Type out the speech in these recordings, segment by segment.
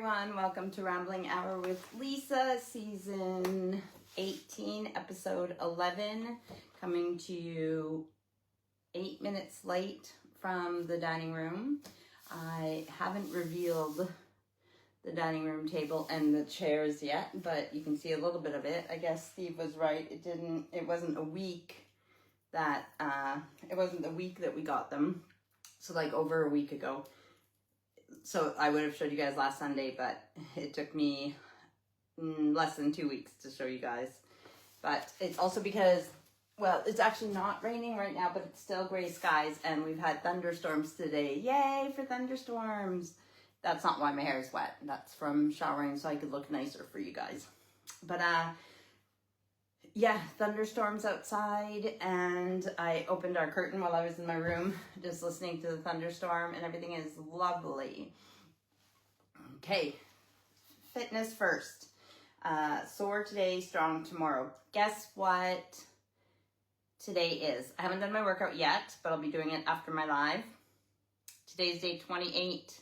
everyone, welcome to Rambling Hour with Lisa, season 18, episode 11, coming to you 8 minutes late from the dining room. I haven't revealed the dining room table and the chairs yet, but you can see a little bit of it. I guess Steve was right. It wasn't a week that, it wasn't the week that we got them. So like over a week ago. So I would have showed you guys last Sunday, but it took me less than 2 weeks to show you guys. But it's also because, well, it's actually not raining right now, but it's still gray skies, and we've had thunderstorms today. Yay for thunderstorms. That's not why my hair is wet. That's from showering so I could look nicer for you guys. But yeah, thunderstorms outside, and I opened our curtain while I was in my room, just listening to the thunderstorm, and everything is lovely. Okay, fitness first. Sore today, strong tomorrow. Guess what today is? I haven't done my workout yet, but I'll be doing it after my live. Today's day 28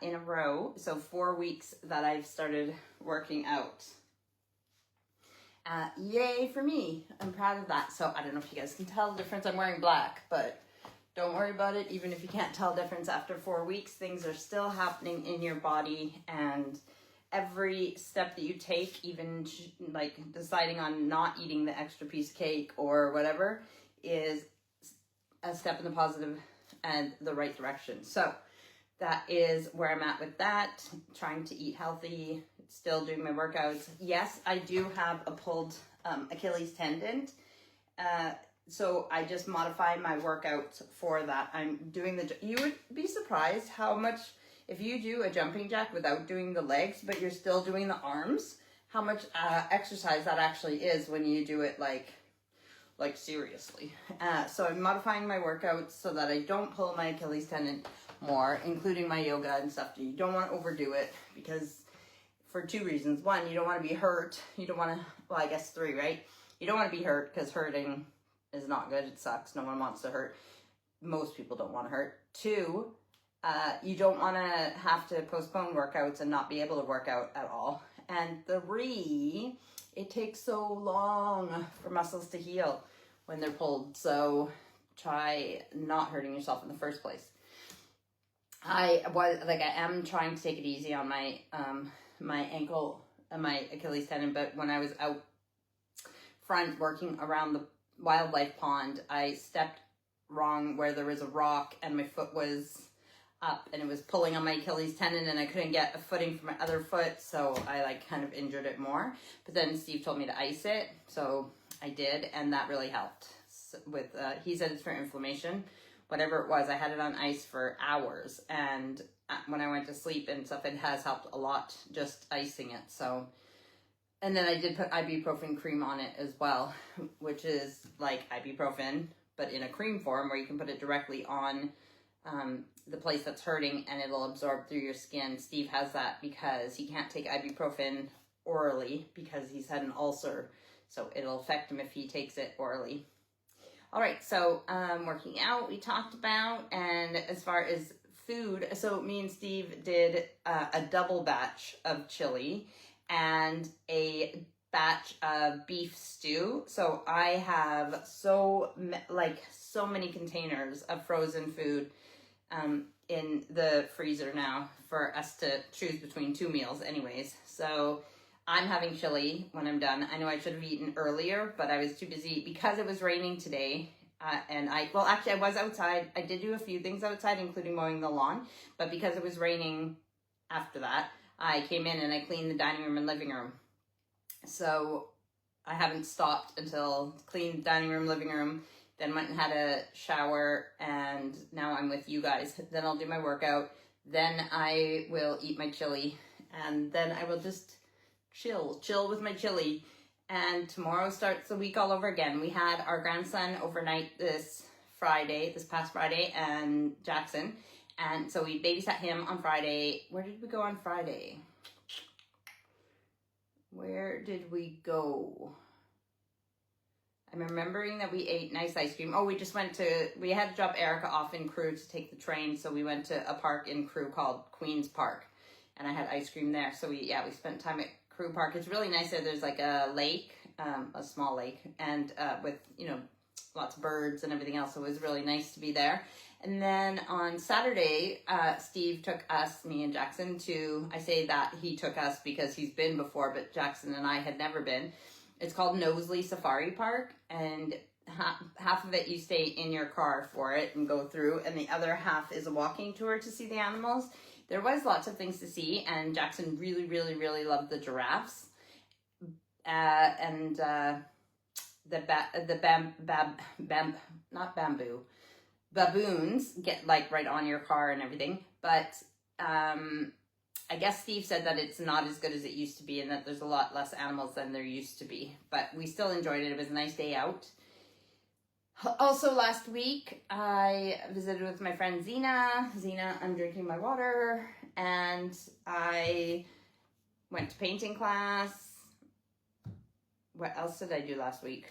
in a row, so 4 weeks that I've started working out. Yay for me. I'm proud of that. So I don't know if you guys can tell the difference. I'm wearing black, but don't worry about it. Even if you can't tell the difference after 4 weeks, things are still happening in your body, and every step that you take, even like deciding on not eating the extra piece of cake or whatever, is a step in the positive and the right direction. So that is where I'm at with that, trying to eat healthy, still doing my workouts. Yes, I do have a pulled Achilles tendon. So I just modify my workouts for that. I'm doing you would be surprised how much, if you do a jumping jack without doing the legs, but you're still doing the arms, how much exercise that actually is when you do it like seriously. So I'm modifying my workouts so that I don't pull my Achilles tendon more, including my yoga and stuff. You don't want to overdo it, because for 2 reasons. One, you don't want to be hurt. You don't want to, well, I guess 3, right? You don't want to be hurt, because hurting is not good. It sucks. No one wants to hurt. Most people don't want to hurt. 2, you don't want to have to postpone workouts and not be able to work out at all. And 3, it takes so long for muscles to heal when they're pulled. So try not hurting yourself in the first place. I am trying to take it easy on my my ankle and my Achilles tendon, but when I was out front working around the wildlife pond, I stepped wrong where there was a rock, and my foot was up, and it was pulling on my Achilles tendon, and I couldn't get a footing for my other foot, so I like kind of injured it more. But then Steve told me to ice it, so I did, and that really helped. With he said it's for inflammation. Whatever it was, I had it on ice for hours, and when I went to sleep and stuff, it has helped a lot just icing it. So, and then I did put ibuprofen cream on it as well, which is like ibuprofen, but in a cream form, where you can put it directly on the place that's hurting, and it'll absorb through your skin. Steve has that because he can't take ibuprofen orally because he's had an ulcer, so it'll affect him if he takes it orally. All right, so working out we talked about, and as far as food, so me and Steve did a double batch of chili and a batch of beef stew. So I have so many containers of frozen food in the freezer now for us to choose between 2 meals anyways. So I'm having chili when I'm done. I know I should have eaten earlier, but I was too busy because it was raining today. And I was outside. I did do a few things outside, including mowing the lawn. But because it was raining after that, I came in and I cleaned the dining room and living room. So I haven't stopped until cleaned dining room, living room, then went and had a shower, and now I'm with you guys. Then I'll do my workout. Then I will eat my chili, and then I will just chill with my chili. And tomorrow starts the week all over again. We had our grandson overnight this past Friday, and Jackson. And so we babysat him on Friday. Where did we go on Friday? Where did we go? I'm remembering that we ate nice ice cream. Oh, we had to drop Erica off in Crewe to take the train. So we went to a park in Crewe called Queen's Park. and I had ice cream there. So we spent time at Crew Park. It's really nice there. There's like a lake, a small lake, and with, you know, lots of birds and everything else. So it was really nice to be there. And then on Saturday, Steve took us, me and Jackson, to, I say that he took us because he's been before, but Jackson and I had never been. It's called Knowsley Safari Park, and half of it you stay in your car for it and go through, and the other half is a walking tour to see the animals. There was lots of things to see, and Jackson really, really, really loved the giraffes, and baboons get like right on your car and everything. But I guess Steve said that it's not as good as it used to be, and that there's a lot less animals than there used to be. But we still enjoyed it. It was a nice day out. Also, last week, I visited with my friend Zena. Zena, I'm drinking my water. And I went to painting class. What else did I do last week?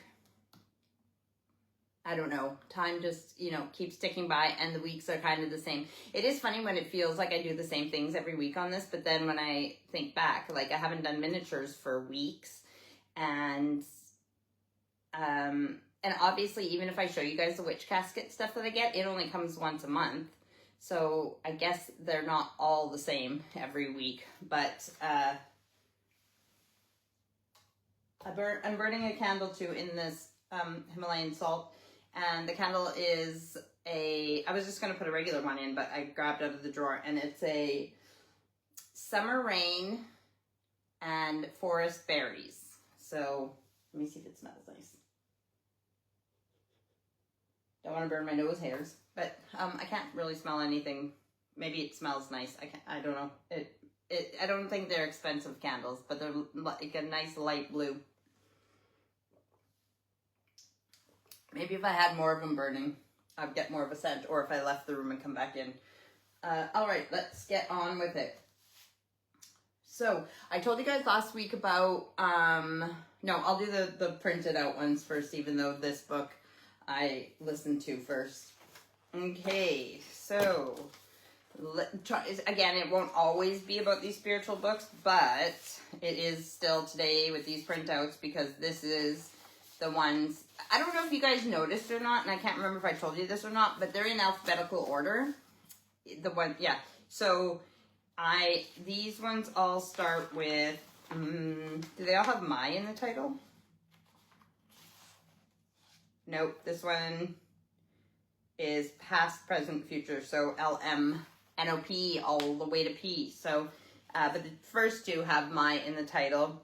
I don't know. Time just, you know, keeps ticking by, and the weeks are kind of the same. It is funny when it feels like I do the same things every week on this, but then when I think back, like I haven't done miniatures for weeks, and obviously even if I show you guys the witch casket stuff that I get, it only comes once a month. So I guess they're not all the same every week, but I'm burning a candle too in this Himalayan salt. And the candle is I was just going to put a regular one in, but I grabbed out of the drawer, and it's a Summer Rain and Forest Berries. So let me see if it smells nice. Don't want to burn my nose hairs, but I can't really smell anything. Maybe it smells nice. I don't know. I don't think they're expensive candles, but they're like a nice light blue. Maybe if I had more of them burning, I'd get more of a scent, or if I left the room and come back in. All right, let's get on with it. So I told you guys last week about, no, I'll do the printed out ones first, even though this book I listened to first. Okay, so again, it won't always be about these spiritual books, but it is still today with these printouts, because this is the ones, I don't know if you guys noticed or not, and I can't remember if I told you this or not, but they're in alphabetical order. So these ones all start with, do they all have my in the title? Nope, this one is past, present, future, so LM, NOP, all the way to P. So, but the first two have my in the title.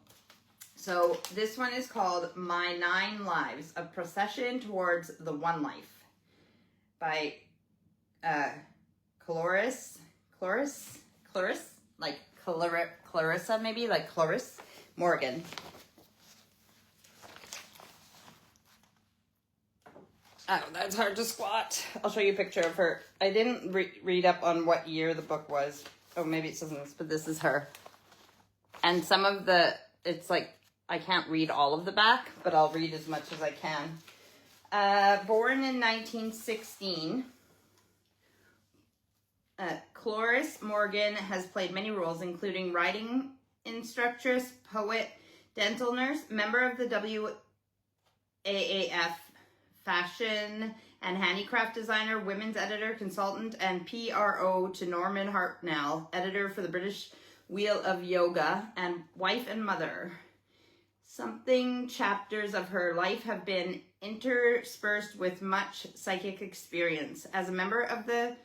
So this one is called My 9 Lives, A Procession Towards the One Life by Clarissa, like Clarissa maybe, like Clarisse Morgan. Oh, that's hard to squat. I'll show you a picture of her. I didn't read up on what year the book was. Oh, maybe it says this, but this is her. And some of it's like, I can't read all of the back, but I'll read as much as I can. Born in 1916, Clarisse Morgan has played many roles, including writing instructress, poet, dental nurse, member of the WAAF, fashion and handicraft designer, women's editor, consultant, and PRO to Norman Hartnell, editor for the British Wheel of Yoga, and wife and mother. Something chapters of her life have been interspersed with much psychic experience. As a member of the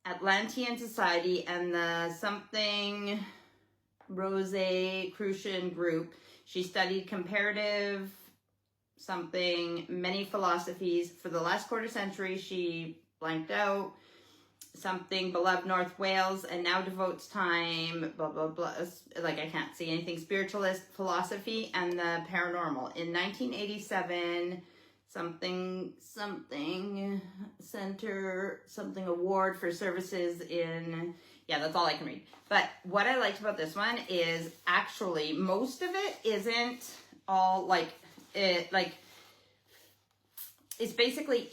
Atlantean Society and the Something Rosicrucian group, she studied comparative many philosophies. For the last quarter century, she blanked out something beloved North Wales, and now devotes time, blah, blah, blah, like I can't see anything, spiritualist, philosophy, and the paranormal. In 1987, something award for services in, yeah, that's all I can read. But what I liked about this one is actually most of it isn't all it's basically,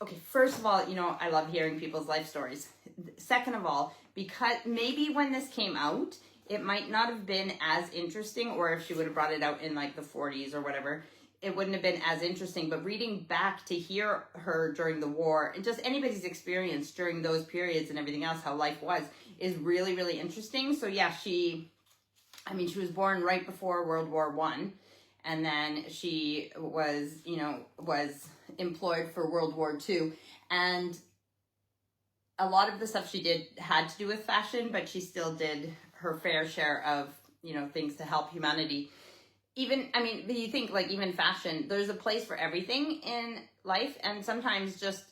okay, first of all, I love hearing people's life stories. Second of all, because maybe when this came out, it might not have been as interesting, or if she would have brought it out in like the 40s or whatever, it wouldn't have been as interesting. But reading back to hear her during the war and just anybody's experience during those periods and everything else, how life was, is really, really interesting. So yeah, she was born right before World War I, and then she was, was employed for World War II. And a lot of the stuff she did had to do with fashion, but she still did her fair share of, things to help humanity. But you think like even fashion, there's a place for everything in life. And sometimes just,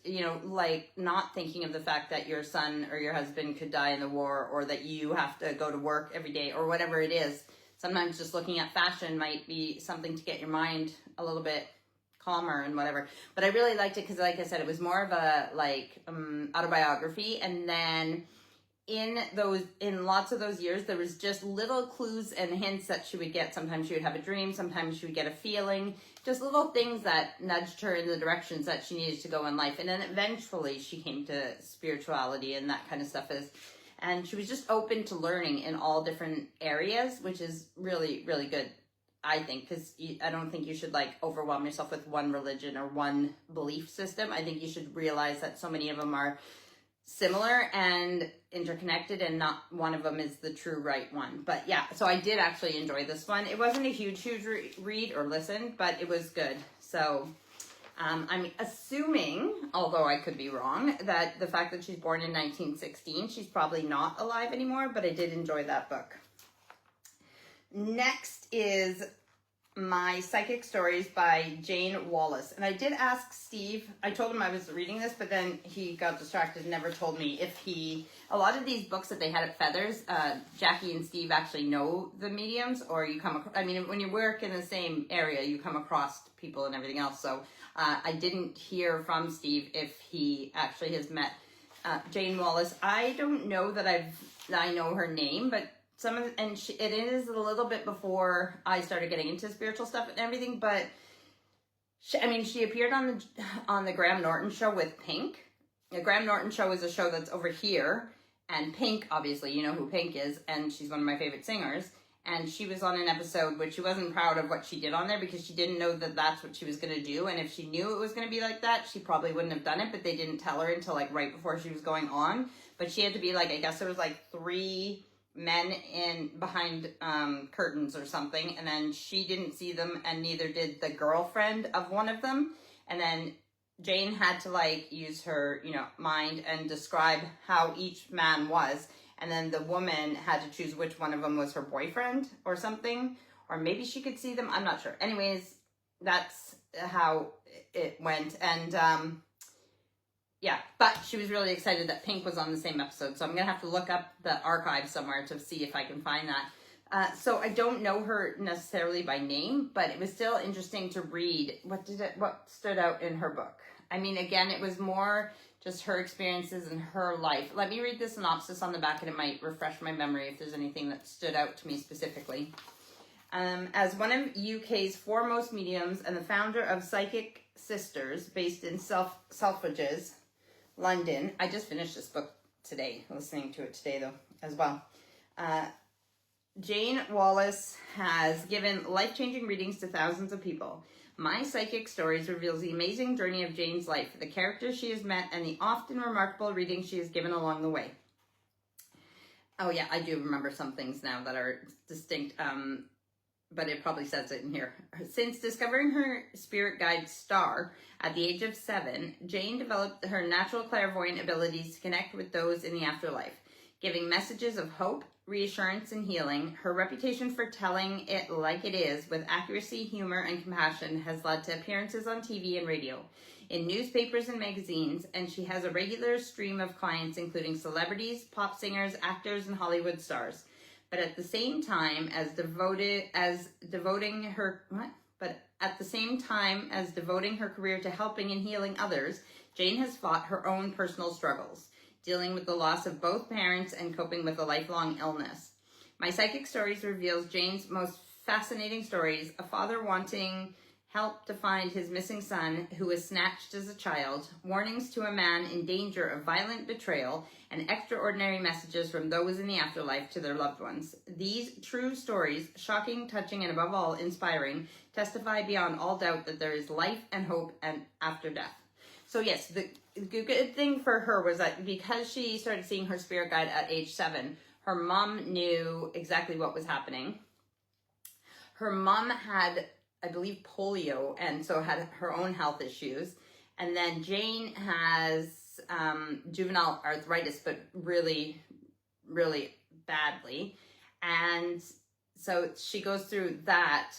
like not thinking of the fact that your son or your husband could die in the war, or that you have to go to work every day, or whatever it is. Sometimes just looking at fashion might be something to get your mind a little bit calmer and whatever. But I really liked it because, like I said, it was more of a autobiography. And then in lots of those years, there was just little clues and hints that she would get. Sometimes she would have a dream, sometimes she would get a feeling, just little things that nudged her in the directions that she needed to go in life. And then eventually she came to spirituality and that kind of stuff. And she was just open to learning in all different areas, which is really, really good, I think, because I don't think you should like overwhelm yourself with one religion or one belief system. I think you should realize that so many of them are similar and interconnected, and not one of them is the true right one. But yeah, so I did actually enjoy this one. It wasn't a huge read or listen, but it was good. So I'm assuming, although I could be wrong, that the fact that she's born in 1916, she's probably not alive anymore, but I did enjoy that book. Next is My Psychic Stories by Jane Wallace. And I did ask Steve, I told him I was reading this, but then he got distracted and never told me if a lot of these books that they had at Feathers, Jackie and Steve actually know the mediums, or you come across, when you work in the same area, you come across people and everything else. So I didn't hear from Steve if he actually has met Jane Wallace. I don't know that I know her name, but it is a little bit before I started getting into spiritual stuff and everything, but she appeared on the Graham Norton show with Pink. The Graham Norton show is a show that's over here, and Pink, obviously, you know who Pink is, and she's one of my favorite singers. And she was on an episode which she wasn't proud of what she did on there, because she didn't know that that's what she was going to do. And if she knew it was going to be like that, she probably wouldn't have done it, but they didn't tell her until like right before she was going on. But she had to be like, I guess there was like 3 men behind curtains or something, and then she didn't see them, and neither did the girlfriend of one of them. And then Jane had to like use her mind and describe how each man was, and then the woman had to choose which one of them was her boyfriend or something, or maybe she could see them, I'm not sure. Anyways, that's how it went. And yeah, but she was really excited that Pink was on the same episode. So I'm going to have to look up the archive somewhere to see if I can find that. So I don't know her necessarily by name, but it was still interesting to read. What stood out in her book? Again, it was more just her experiences and her life. Let me read the synopsis on the back, and it might refresh my memory if there's anything that stood out to me specifically. As one of UK's foremost mediums and the founder of Psychic Sisters, based in Selfridges, London. I just finished this book today, listening to it today though, as well. Jane Wallace has given life-changing readings to thousands of people. My Psychic Stories reveals the amazing journey of Jane's life, the characters she has met, and the often remarkable readings she has given along the way. Oh yeah, I do remember some things now that are distinct, but it probably says it in here. Since discovering her spirit guide Star at the age of 7, Jane developed her natural clairvoyant abilities to connect with those in the afterlife, giving messages of hope, reassurance, and healing. Her reputation for telling it like it is, with accuracy, humor, and compassion, has led to appearances on TV and radio, in newspapers and magazines, and she has a regular stream of clients, including celebrities, pop singers, actors, and Hollywood stars. But at the same time as devoting her career to helping and healing others, Jane has fought her own personal struggles, dealing with the loss of both parents and coping with a lifelong illness. My Psychic Stories reveals Jane's most fascinating stories: a father wanting help to find his missing son, who was snatched as a child, warnings to a man in danger of violent betrayal, and extraordinary messages from those in the afterlife to their loved ones. These true stories, shocking, touching, and above all, inspiring, testify beyond all doubt that there is life and hope and after death. So yes, the good thing for her was that because she started seeing her spirit guide at age 7, her mom knew exactly what was happening. Her mom had, I believe, polio, and so had her own health issues. And then Jane has juvenile arthritis, but really, really badly. And so she goes through that,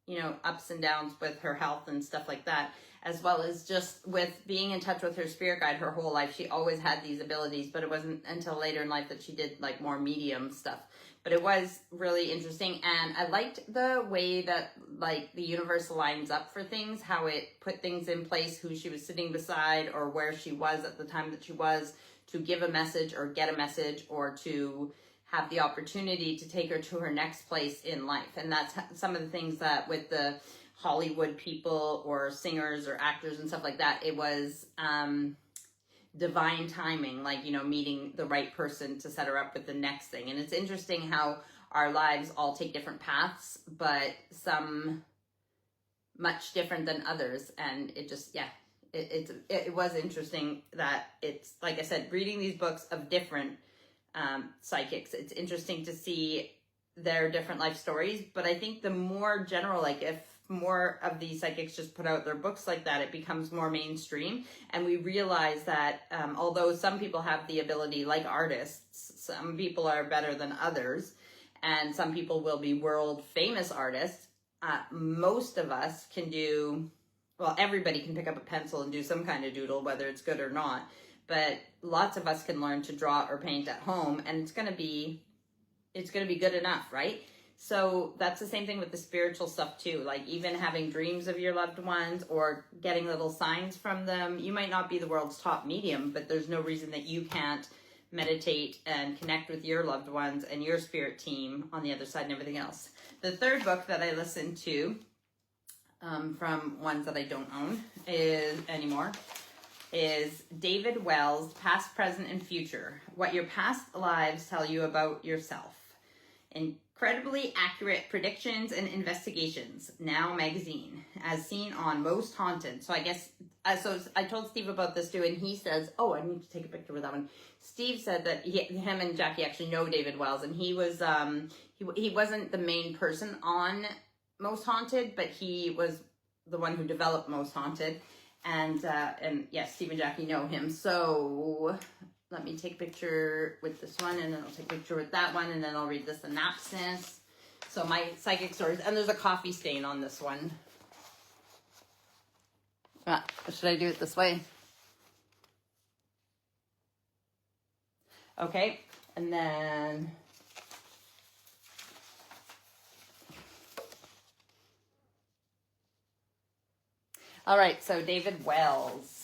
you know, ups and downs with her health and stuff like that, as well as just with being in touch with her spirit guide her whole life. She always had these abilities, but it wasn't until later in life that she did like more medium stuff. But it was really interesting, and I liked the way that like the universe lines up for things, how it put things in place, who she was sitting beside or where she was at the time that she was, to give a message or get a message or to have the opportunity to take her to her next place in life. And that's some of the things that with the Hollywood people or singers or actors and stuff like that, it was divine timing, like, you know, meeting the right person to set her up with the next thing. And it's interesting how our lives all take different paths, but some much different than others. And it just, yeah, it was interesting that it's, like I said, reading these books of different psychics, it's interesting to see their different life stories. But I think the more general, like if more of these psychics just put out their books like that, it becomes more mainstream, and we realize that although some people have the ability, like artists, some people are better than others, and some people will be world famous artists. Most of us can do, well, everybody can pick up a pencil and do some kind of doodle, whether it's good or not, but lots of us can learn to draw or paint at home, and it's going to be good enough, right? So that's the same thing with the spiritual stuff too. Like even having dreams of your loved ones or getting little signs from them. You might not be the world's top medium, but there's no reason that you can't meditate and connect with your loved ones and your spirit team on the other side and everything else. The third book that I listened to from ones that I don't own is David Wells' Past, Present, and Future. What Your Past Lives Tell You About Yourself. Incredibly accurate predictions and investigations. Now magazine, as seen on Most Haunted. So I guess, so I told Steve about this too, and he says, oh, I need to take a picture with that one. Steve said that him and Jackie actually know David Wells, and he was, he wasn't the main person on Most Haunted, but he was the one who developed Most Haunted. And yes, Steve and Jackie know him. So let me take a picture with this one, and then I'll take a picture with that one, and then I'll read the synopsis. So my psychic stories, and there's a coffee stain on this one. Should I do it this way? Okay, and then all right, so David Wells.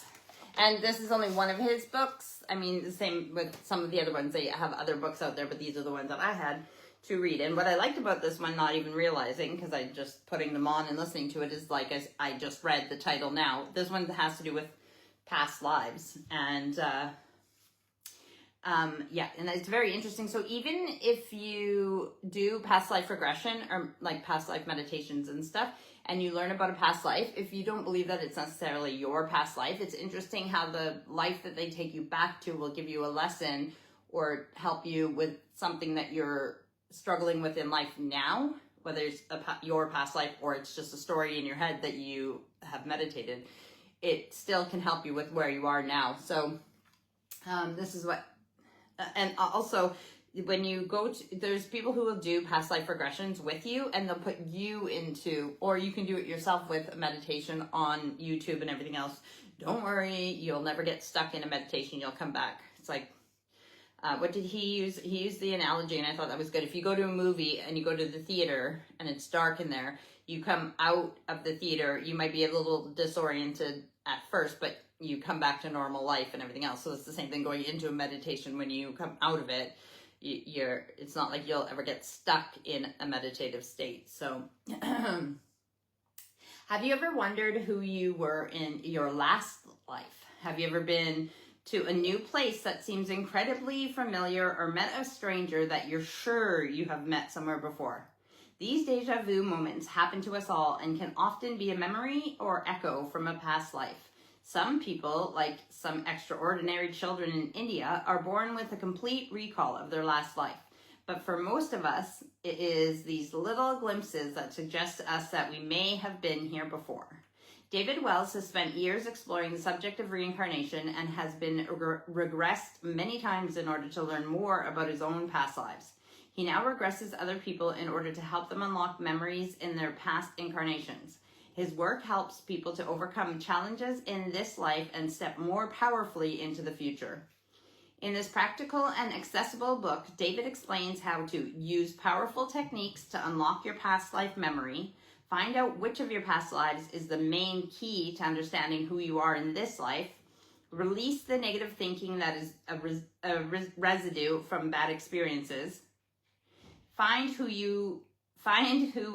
And this is only one of his books. I mean, the same with some of the other ones. They have other books out there, but these are the ones that I had to read. And what I liked about this one, not even realizing, because I just putting them on and listening to it, is like I just read the title now. This one has to do with past lives. And yeah, and it's very interesting. So even if you do past life regression or like past life meditations and stuff, and you learn about a past life, if you don't believe that it's necessarily your past life, it's interesting how the life that they take you back to will give you a lesson or help you with something that you're struggling with in life now, whether it's your past life or it's just a story in your head that you have meditated. It still can help you with where you are now. So this is what, and also, when you go to, there's people who will do past life regressions with you, and they'll put you into, or you can do it yourself with meditation on YouTube and everything else. Don't worry, you'll never get stuck in a meditation. You'll come back. It's like, what did he use? He used the analogy, and I thought that was good. If you go to a movie and you go to the theater and it's dark in there, you come out of the theater, you might be a little disoriented at first, but you come back to normal life and everything else. So it's the same thing going into a meditation. When you come out of it, it's not like you'll ever get stuck in a meditative state. So Have you ever wondered who you were in your last life? Have you ever been to a new place that seems incredibly familiar or met a stranger that you're sure you have met somewhere before? These deja vu moments happen to us all and can often be a memory or echo from a past life. Some people, like some extraordinary children in India, are born with a complete recall of their last life. But for most of us, it is these little glimpses that suggest to us that we may have been here before. David Wells has spent years exploring the subject of reincarnation and has been regressed many times in order to learn more about his own past lives. He now regresses other people in order to help them unlock memories in their past incarnations. His work helps people to overcome challenges in this life and step more powerfully into the future. In this practical and accessible book, David explains how to use powerful techniques to unlock your past life memory, find out which of your past lives is the main key to understanding who you are in this life, release the negative thinking that is a residue from bad experiences, find who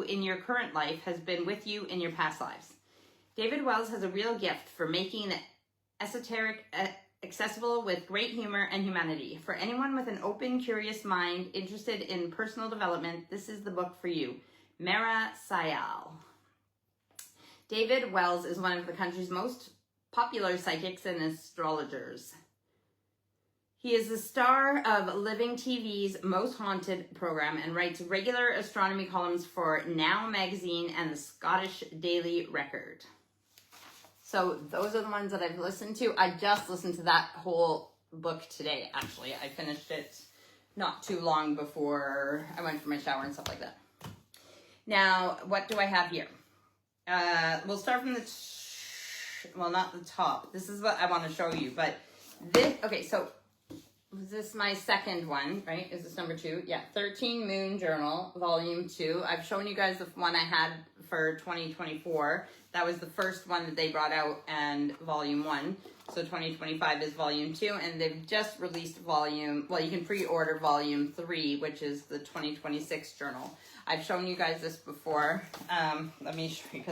in your current life has been with you in your past lives. David Wells has a real gift for making the esoteric accessible with great humor and humanity. For anyone with an open, curious mind interested in personal development, this is the book for you. RHwL. David Wells is one of the country's most popular psychics and astrologers. He is the star of Living TV's Most Haunted program and writes regular astronomy columns for Now magazine and the Scottish Daily Record. So those are the ones that I've listened to. I just listened to that whole book today, actually. I finished it not too long before I went for my shower and stuff like that. Now, what do I have here? We'll start from well, not the top. This is what I want to show you, but this, okay, so was this my second one, right? Is this number 2? Yeah, 13 Moon Journal, Volume 2. I've shown you guys the one I had for 2024. That was the first one that they brought out, and Volume 1. So 2025 is Volume 2, and they've just released you can pre-order Volume 3, which is the 2026 journal. I've shown you guys this before. Let me show you,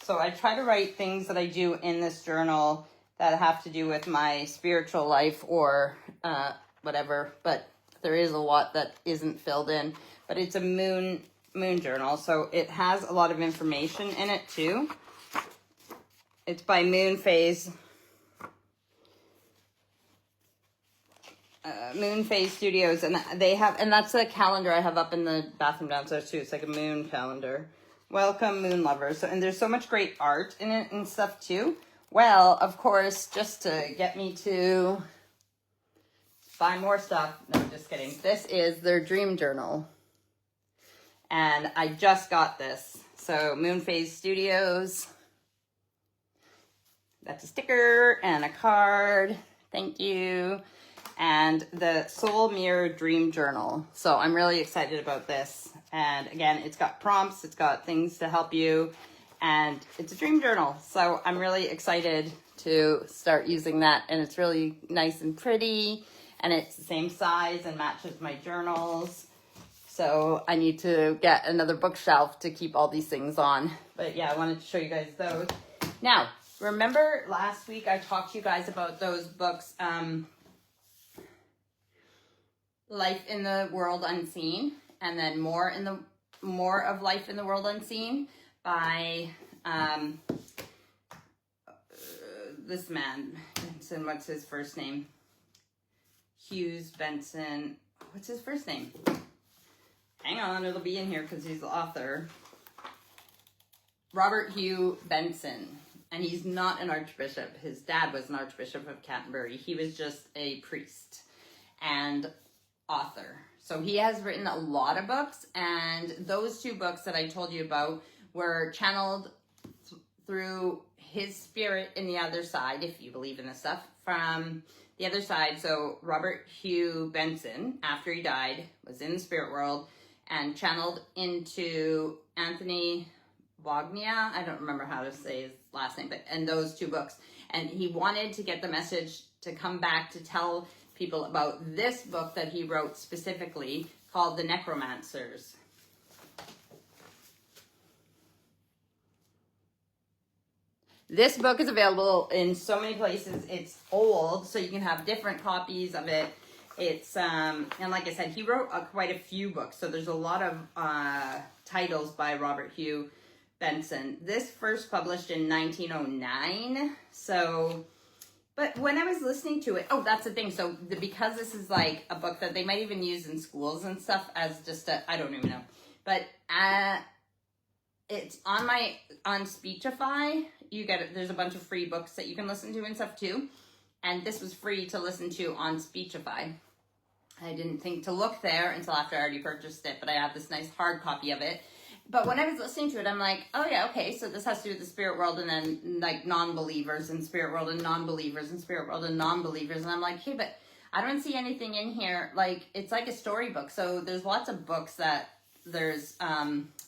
so I try to write things that I do in this journal that have to do with my spiritual life or whatever, but there is a lot that isn't filled in. But it's a moon journal, so it has a lot of information in it too. It's by Moon Phase Studios, and that's a calendar I have up in the bathroom downstairs too. It's like a moon calendar. Welcome, moon lovers. And there's so much great art in it and stuff too. Well, of course, just to get me to buy more stuff. No, just kidding. This is their dream journal. And I just got this. So Moon Phase Studios. That's a sticker and a card. Thank you. And the Soul Mirror Dream Journal. So I'm really excited about this. And again, it's got prompts. It's got things to help you. And it's a dream journal. So I'm really excited to start using that. And it's really nice and pretty. And it's the same size and matches my journals. So I need to get another bookshelf to keep all these things on. But yeah, I wanted to show you guys those. Now, remember last week I talked to you guys about those books, Life in the World Unseen, and then More of Life in the World Unseen by this man, Benson. What's his first name? Hughes Benson. What's his first name? Hang on, it'll be in here because he's the author. Robert Hugh Benson. And he's not an archbishop. His dad was an archbishop of Canterbury. He was just a priest and author. So he has written a lot of books, and those 2 books that I told you about were channeled through his spirit in the other side, if you believe in this stuff, from the other side. So Robert Hugh Benson, after he died, was in the spirit world and channeled into Anthony Bognia. I don't remember how to say his last name, but and those 2 books. And he wanted to get the message to come back to tell people about this book that he wrote specifically called The Necromancers. This book is available in so many places. It's old, so you can have different copies of it. It's, and like I said, he wrote quite a few books, so there's a lot of titles by Robert Hugh Benson. This first published in 1909, so... But when I was listening to it, oh, that's the thing. So because this is like a book that they might even use in schools and stuff as just I don't even know. But it's on Speechify. You get it. There's a bunch of free books that you can listen to and stuff too. And this was free to listen to on Speechify. I didn't think to look there until after I already purchased it, but I have this nice hard copy of it. But when I was listening to it, I'm like, oh yeah, okay, so this has to do with the spirit world and then like non-believers and spirit world and non-believers and spirit world and non-believers. And I'm like, hey, but I don't see anything in here. Like, it's like a storybook. So there's lots of books that there's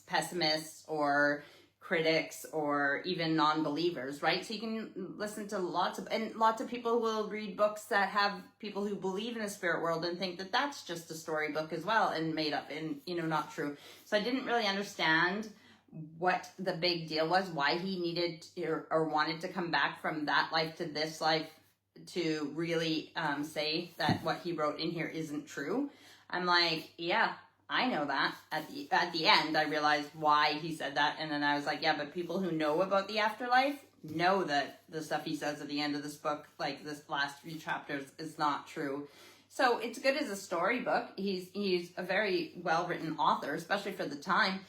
pessimists or critics or even non-believers, right? So you can listen to lots of people will read books that have people who believe in the spirit world and think that that's just a storybook as well and made up and, you know, not true. So I didn't really understand what the big deal was, why he needed or wanted to come back from that life to this life to really say that what he wrote in here isn't true. I'm like, yeah, I know that. At the end, I realized why he said that, and then I was like, yeah, but people who know about the afterlife know that the stuff he says at the end of this book, like this last few chapters, is not true. So it's good as a storybook. He's a very well-written author, especially for the time.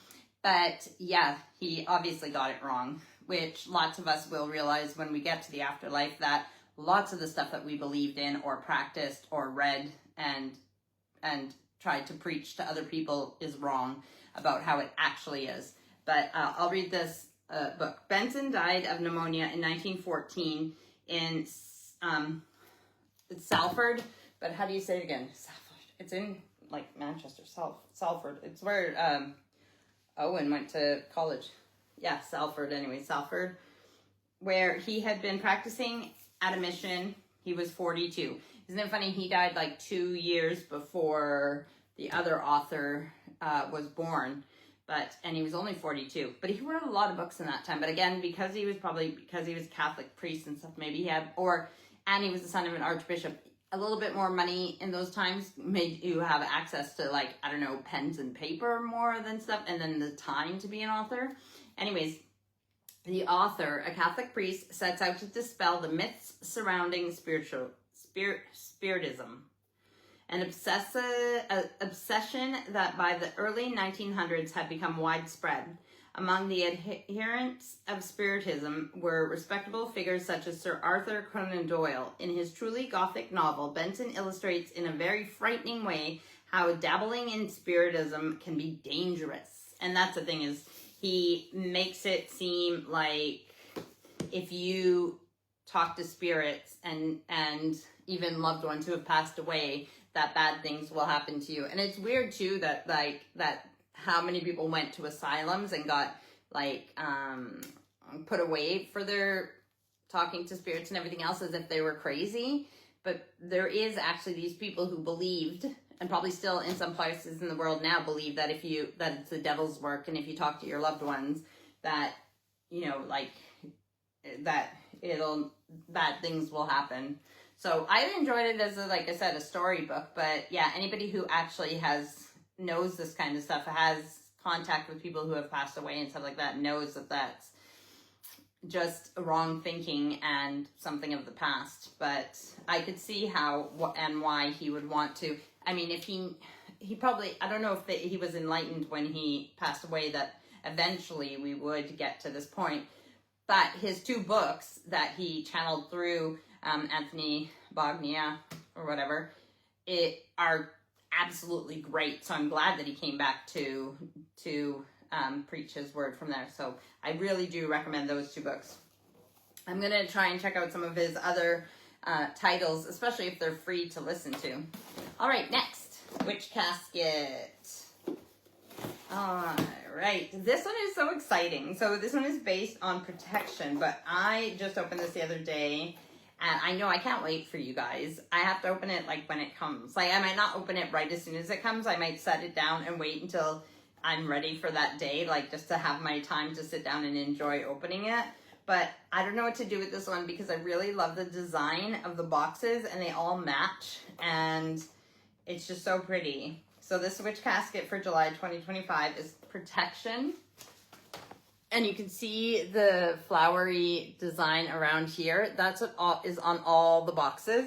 But yeah, he obviously got it wrong, which lots of us will realize when we get to the afterlife, that lots of the stuff that we believed in or practiced or read and tried to preach to other people is wrong about how it actually is. But I'll read this book. Benson died of pneumonia in 1914 in Salford, but how do you say it again? Salford. It's in like Manchester, Salford. It's where Owen went to college. Yeah, Salford. Anyway, Salford, where he had been practicing at a mission. He was 42. Isn't it funny? He died like 2 years before the other author was born, and he was only 42. But he wrote a lot of books in that time. But again, because he was Catholic priest and stuff, maybe he had, and he was the son of an archbishop. A little bit more money in those times made you have access to, like, I don't know, pens and paper more than stuff, and then the time to be an author. Anyways, the author, a Catholic priest, sets out to dispel the myths surrounding spiritism, an obsession that by the early 1900s had become widespread. Among the adherents of Spiritism were respectable figures such as Sir Arthur Conan Doyle. In his truly Gothic novel, Benson illustrates in a very frightening way how dabbling in Spiritism can be dangerous. And that's the thing, is he makes it seem like if you talk to spirits and even loved ones who have passed away, that bad things will happen to you. And it's weird too that how many people went to asylums and got put away for their talking to spirits and everything else as if they were crazy. But there is actually these people who believed, and probably still in some places in the world now believe, that that it's the devil's work, and if you talk to your loved ones, that, you know, like that bad things will happen. So I enjoyed it as like I said, a storybook. But yeah, anybody who actually knows this kind of stuff, has contact with people who have passed away and stuff like that, knows that that's just wrong thinking and something of the past. But I could see how and why he would want to. I mean, if he probably, I don't know if he was enlightened when he passed away that eventually we would get to this point. But his two books that he channeled through Anthony Bognia or whatever, are absolutely great. So I'm glad that he came back to preach his word from there. So I really do recommend those two books. I'm going to try and check out some of his other titles, especially if they're free to listen to. All right, next, Witch Casket. All right, this one is so exciting. So this one is based on protection, but I just opened this the other day. And I know I can't wait for you guys. I have to open it like when it comes. Like I might not open it right as soon as it comes. I might set it down and wait until I'm ready for that day, like just to have my time to sit down and enjoy opening it. But I don't know what to do with this one because I really love the design of the boxes and they all match and it's just so pretty. So this witch casket for July 2025 is protection. And you can see the flowery design around here. That's what is on all the boxes.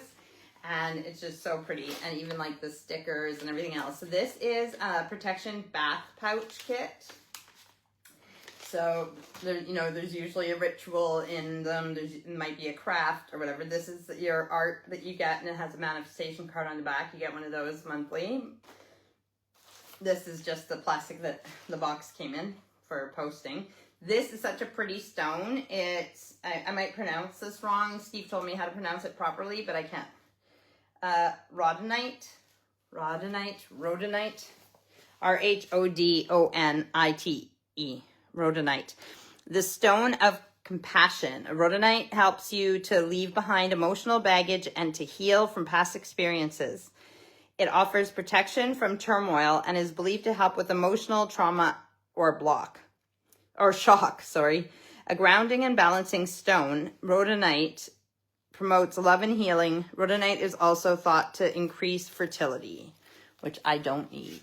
And it's just so pretty. And even like the stickers and everything else. So this is a protection bath pouch kit. So there, you know, there's usually a ritual in them. It might be a craft or whatever. This is your art that you get, and it has a manifestation card on the back. You get one of those monthly. This is just the plastic that the box came in for posting. This is such a pretty stone. It's, I might pronounce this wrong. Steve told me how to pronounce it properly, but I can't. Rhodonite, RHwDonite, rhodonite. The stone of compassion. Rhodonite helps you to leave behind emotional baggage and to heal from past experiences. It offers protection from turmoil and is believed to help with emotional trauma or shock. A grounding and balancing stone, rhodonite promotes love and healing. Rhodonite is also thought to increase fertility, which I don't need,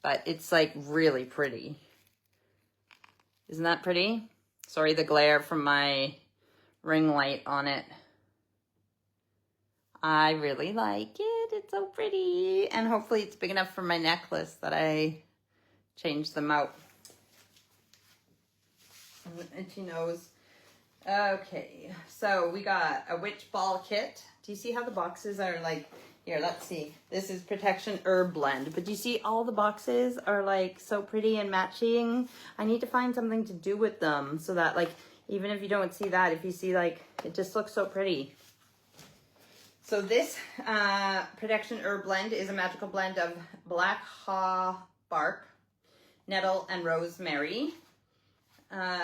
but it's like really pretty. Isn't that pretty? Sorry, the glare from my ring light on it. I really like it. It's so pretty. And hopefully it's big enough for my necklace that I change them out. Itchy nose. Okay, so we got a witch ball kit. Do you see how the boxes are like, here, let's see. This is Protection Herb Blend. But do you see all the boxes are like so pretty and matching? I need to find something to do with them so that like, even if you don't see that, if you see like, it just looks so pretty. So this Protection Herb Blend is a magical blend of black haw bark, nettle, and rosemary.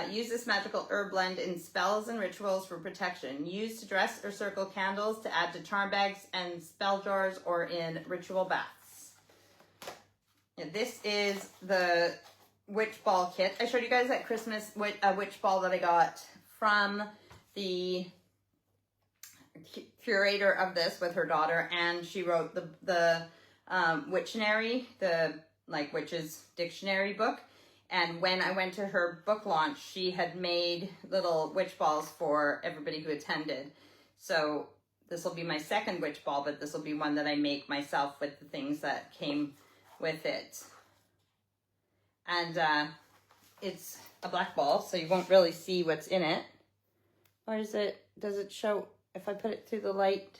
Use this magical herb blend in spells and rituals for protection. Use to dress or circle candles, to add to charm bags and spell jars, or in ritual baths. And this is the witch ball kit. I showed you guys at Christmas a witch ball that I got from the curator of this with her daughter, and she wrote the Witctionary, the like witches dictionary book. And when I went to her book launch, she had made little witch balls for everybody who attended. So this will be my second witch ball, but this will be one that I make myself with the things that came with it. And it's a black ball, so you won't really see what's in it. Or does it show, if I put it through the light,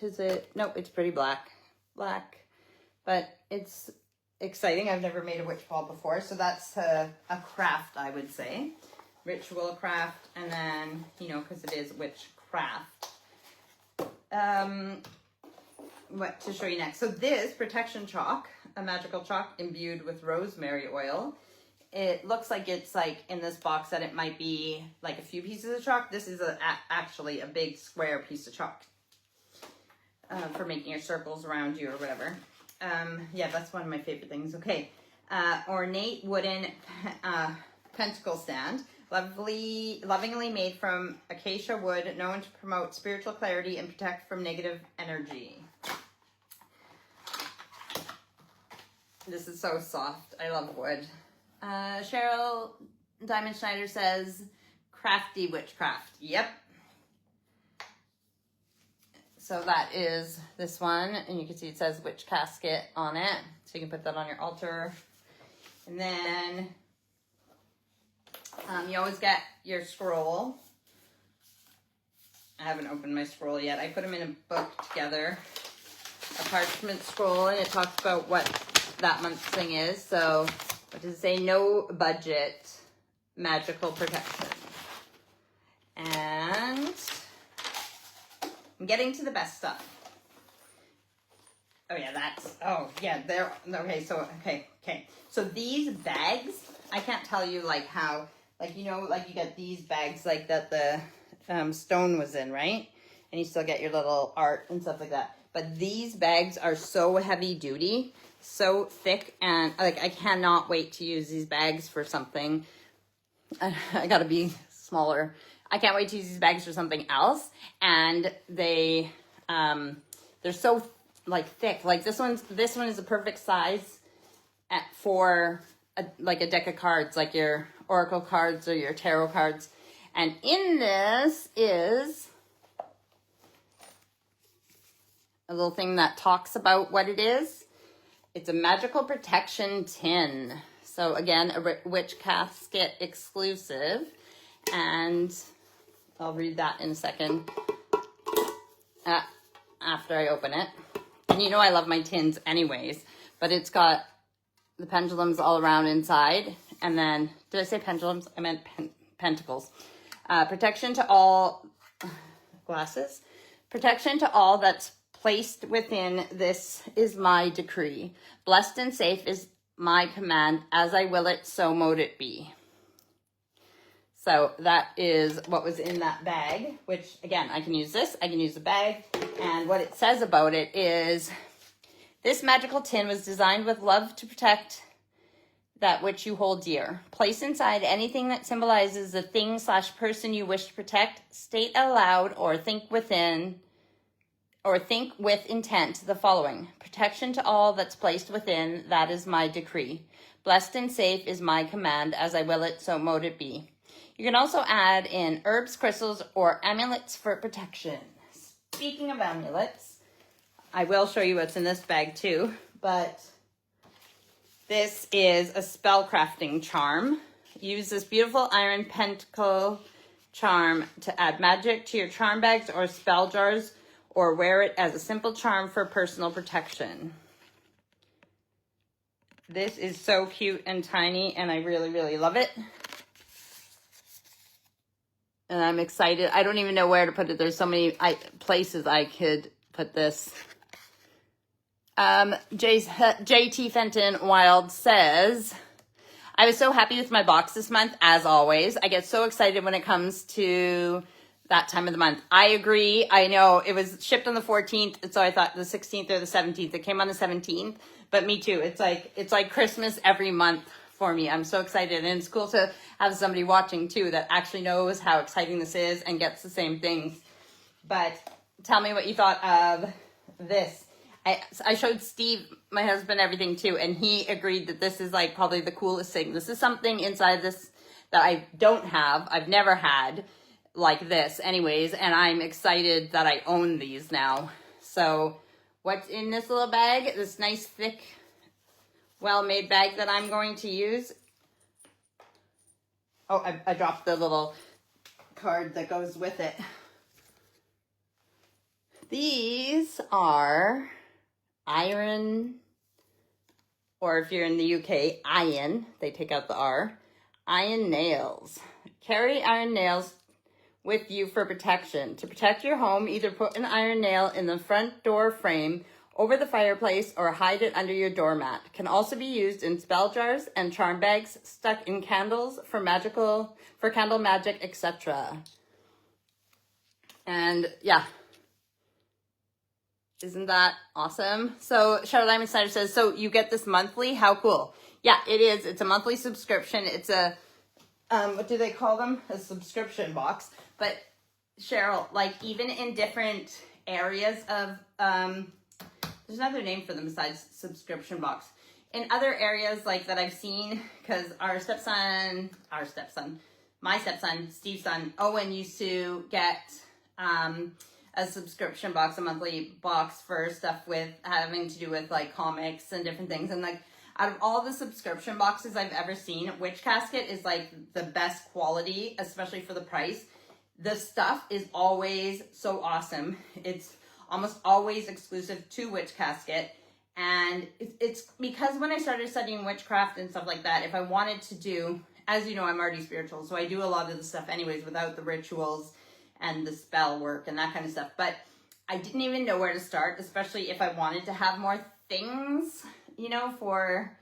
nope, it's pretty black. But it's exciting. I've never made a witch ball before, so that's a craft, I would say. Ritual craft, and then, you know, because it is witch craft. What to show you next? So this Protection Chalk, a magical chalk imbued with rosemary oil. It looks like it's like in this box that it might be like a few pieces of chalk. This is actually a big square piece of chalk for making your circles around you or whatever. Yeah, that's one of my favorite things. Okay, ornate wooden pentacle stand, lovingly made from acacia wood, known to promote spiritual clarity and protect from negative energy. This is so soft. I love wood. Cheryl Diamond Schneider says, crafty witchcraft. Yep. So that is this one, and you can see it says witch casket on it, so you can put that on your altar. And then you always get your scroll. I haven't opened my scroll yet. I put them in a book together, a parchment scroll, and it talks about what that month's thing is. So what does it say? No budget magical protection. And I'm getting to the best stuff. Oh yeah, there, okay. So these bags, I can't tell you like how, like, you know, like you get these bags like that the stone was in, right? And you still get your little art and stuff like that. But these bags are so heavy duty, so thick, and like I cannot wait to use these bags for something. I gotta be smaller. I can't wait to use these bags for something else. And they're so like thick. Like this one is a perfect size for like a deck of cards, like your oracle cards or your tarot cards. And in this is a little thing that talks about what it is. It's a magical protection tin. So again, a witch casket exclusive. And I'll read that in a second after I open it. And you know I love my tins anyways, but it's got the pendulums all around inside. And then, did I say pendulums? I meant pentacles. Protection to all glasses. Protection to all that's placed within this is my decree. Blessed and safe is my command. As I will it, so mote it be. So that is what was in that bag, which again, I can use this, I can use the bag. And what it says about it is, this magical tin was designed with love to protect that which you hold dear. Place inside anything that symbolizes the thing / person you wish to protect. State aloud or think with intent the following. Protection to all that's placed within, that is my decree. Blessed and safe is my command. As I will it, so mote it be. You can also add in herbs, crystals, or amulets for protection. Speaking of amulets, I will show you what's in this bag too, but this is a spellcrafting charm. Use this beautiful iron pentacle charm to add magic to your charm bags or spell jars, or wear it as a simple charm for personal protection. This is so cute and tiny, and I really, really love it. And I'm excited. I don't even know where to put it. There's so many places I could put this. JT Fenton Wild says, I was so happy with my box this month, as always. I get so excited when it comes to that time of the month. I agree. I know it was shipped on the 14th, and so I thought the 16th or the 17th. It came on the 17th, but me too. It's like Christmas every month for me. I'm so excited, and it's cool to have somebody watching too that actually knows how exciting this is and gets the same things. But tell me what you thought of this. I showed Steve, my husband, everything too, and he agreed that this is like probably the coolest thing. This is something inside this that I don't have. I've never had like this anyways, and I'm excited that I own these now. So what's in this little bag? This nice thick, well-made bag that I'm going to use. Oh, I dropped the little card that goes with it. These are iron, or if you're in the UK, iron, they take out the R, iron nails. Carry iron nails with you for protection. To protect your home, either put an iron nail in the front door frame, over the fireplace, or hide it under your doormat. Can also be used in spell jars and charm bags, stuck in candles for candle magic, etc. And yeah. Isn't that awesome? So Charlotte Diamond Snyder says, so you get this monthly? How cool. Yeah, it is. It's a monthly subscription. It's a, what do they call them? A subscription box. But Cheryl, like even in different areas of, there's another name for them besides subscription box. In other areas like that I've seen, because my stepson, Steve's son, Owen used to get, a subscription box, a monthly box for stuff with having to do with like comics and different things. And like out of all the subscription boxes I've ever seen, Witch Casket is like the best quality, especially for the price. The stuff is always so awesome. It's almost always exclusive to Witch Casket. And it's because when I started studying witchcraft and stuff like that, if I wanted to do, as you know, I'm already spiritual, so I do a lot of the stuff anyways without the rituals and the spell work and that kind of stuff. But I didn't even know where to start, especially if I wanted to have more things, you know, for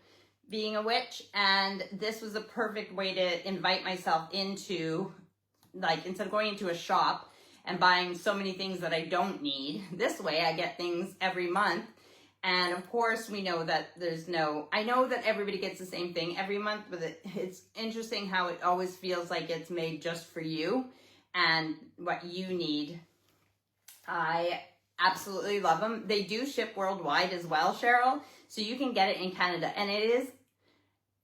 being a witch. And this was a perfect way to invite myself into, like, instead of going into a shop and buying so many things that I don't need, this way I get things every month. And of course we know that I know that everybody gets the same thing every month, but it's interesting how it always feels like it's made just for you. and what you need. I absolutely love them. They do ship worldwide as well, Cheryl, so you can get it in Canada, and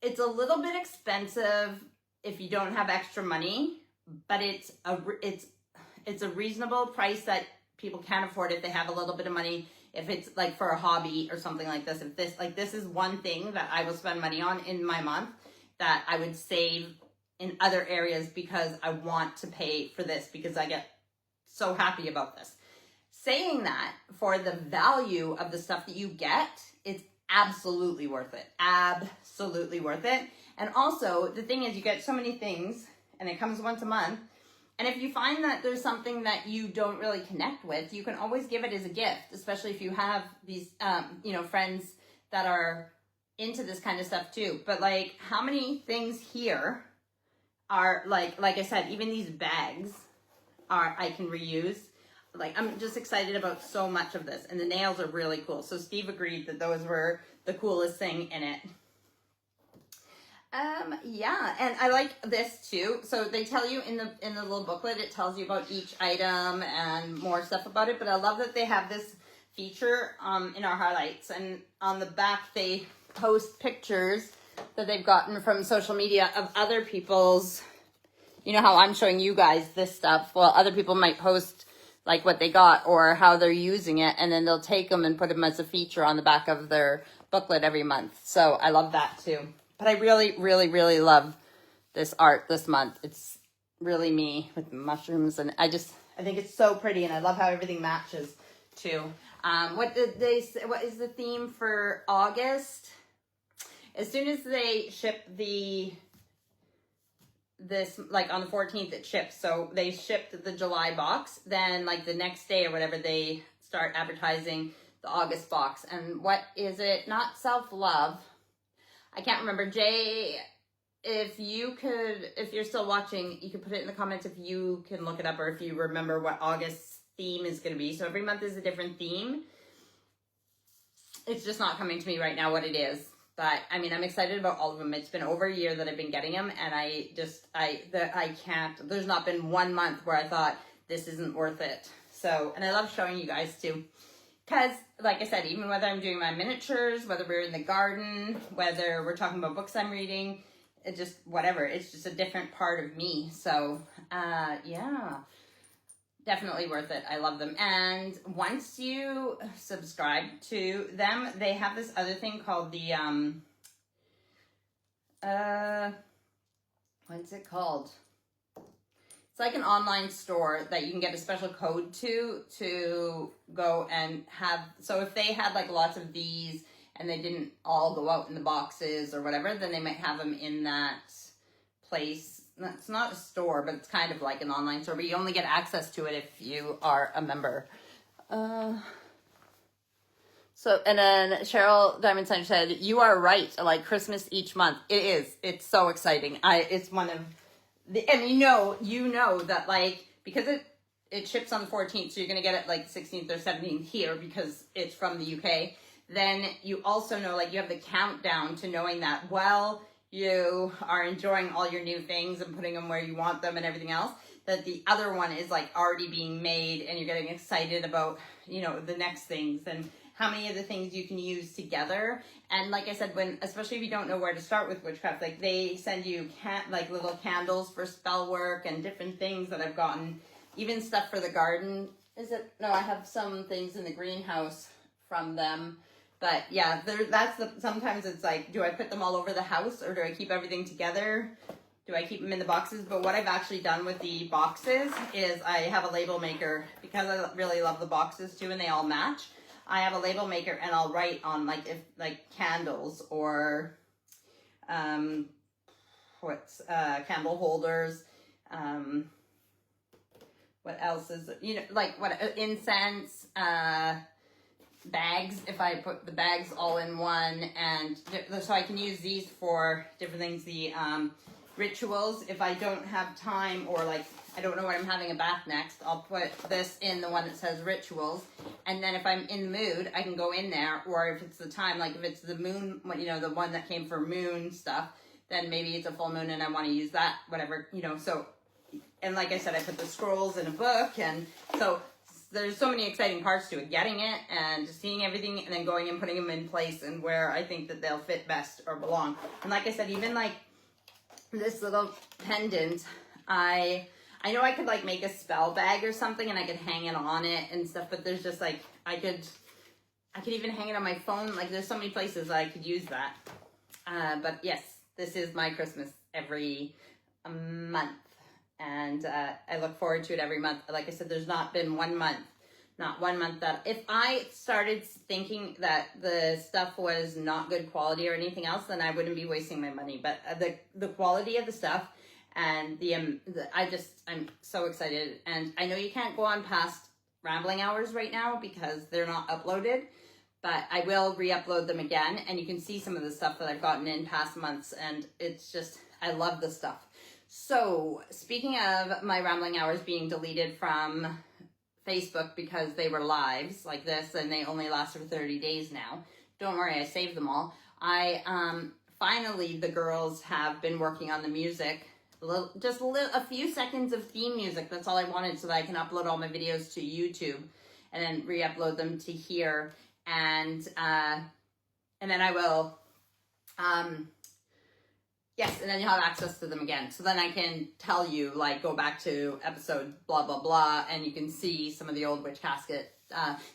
it's a little bit expensive if you don't have extra money, but it's a reasonable price that people can afford if they have a little bit of money. If it's like for a hobby or something like this, if this is one thing that I will spend money on in my month that I would save in other areas because I want to pay for this because I get so happy about this. Saying that, for the value of the stuff that you get, it's absolutely worth it. Absolutely worth it. And also, the thing is, you get so many things, and it comes once a month. And if you find that there's something that you don't really connect with, you can always give it as a gift, especially if you have these, friends that are into this kind of stuff too. But like, how many things here are like I said, even these bags I can reuse. Like, I'm just excited about so much of this, and the nails are really cool. So Steve agreed that those were the coolest thing in it. Yeah, and I like this too. So they tell you in the little booklet, it tells you about each item and more stuff about it. But I love that they have this feature in our highlights, and on the back they post pictures that they've gotten from social media of other people's. You know how I'm showing you guys this stuff? Well, other people might post like what they got or how they're using it, and then they'll take them and put them as a feature on the back of their booklet every month. So I love that too. But I really, really, really love this art this month. It's really me with the mushrooms, and I think it's so pretty, and I love how everything matches too. What did they say? What is the theme for August? As soon as they ship this, like on the 14th it ships, so they shipped the July box, then like the next day or whatever they start advertising the August box. And what is it? Not self-love, I can't remember. Jay, if you're still watching, you can put it in the comments if you can look it up, or if you remember what August's theme is going to be. So every month is a different theme. It's just not coming to me right now what it is. But I mean, I'm excited about all of them. It's been over a year that I've been getting them, and I can't, there's not been one month where I thought this isn't worth it. So, and I love showing you guys too. Because, like I said, even whether I'm doing my miniatures, whether we're in the garden, whether we're talking about books I'm reading, it just, whatever. It's just a different part of me. So, yeah. Definitely worth it. I love them. And once you subscribe to them, they have this other thing called the, what's it called? It's like an online store that you can get a special code to go and have. So if they had like lots of these and they didn't all go out in the boxes or whatever, then they might have them in that place. It's not a store, but it's kind of like an online store, but you only get access to it if you are a member. So, and then Cheryl Diamond Center said, you are right, like Christmas each month. It is. It's so exciting. It's one of the, and you know that like, because it ships on the 14th, so you're going to get it like 16th or 17th here because it's from the UK. Then you also know, like, you have the countdown to knowing that, well, you are enjoying all your new things and putting them where you want them and everything else, that the other one is like already being made, and you're getting excited about, the next things and how many of the things you can use together. And like I said, especially if you don't know where to start with witchcraft, like they send you like little candles for spell work and different things that I've gotten, even stuff for the garden. No, I have some things in the greenhouse from them. But yeah, sometimes it's like, do I put them all over the house, or do I keep everything together? Do I keep them in the boxes? But what I've actually done with the boxes is I have a label maker, because I really love the boxes too, and they all match. I have a label maker, and I'll write on candles or candle holders. What else is incense, bags, if I put the bags all in one, and so I can use these for different things. The rituals, if I don't have time, or like I don't know when I'm having a bath next, I'll put this in the one that says rituals, and then if I'm in the mood, I can go in there. Or if it's the time, like if it's the moon, the one that came for moon stuff, then maybe it's a full moon and I want to use that, whatever, so and like I said, I put the scrolls in a book, and so there's so many exciting parts to it. Getting it and seeing everything, and then going and putting them in place and where I think that they'll fit best or belong. And like I said, even like this little pendant, I know I could like make a spell bag or something, and I could hang it on it and stuff. But there's just like I could even hang it on my phone. Like there's so many places I could use that. But yes, this is my Christmas every month. And I look forward to it every month. Like I said, there's not been one month that if I started thinking that the stuff was not good quality or anything else, then I wouldn't be wasting my money. But the quality of the stuff and I'm so excited. And I know you can't go on past rambling hours right now because they're not uploaded, but I will re-upload them again, and you can see some of the stuff that I've gotten in past months, and it's just, I love the stuff. So, speaking of my rambling hours being deleted from Facebook because they were lives like this, and they only lasted for 30 days now. Don't worry, I saved them all. Finally, the girls have been working on the music. A few seconds of theme music. That's all I wanted so that I can upload all my videos to YouTube and then re-upload them to here. And then I will, yes, and then you'll have access to them again. So then I can tell you, like, go back to episode blah, blah, blah, and you can see some of the old Witch Casket.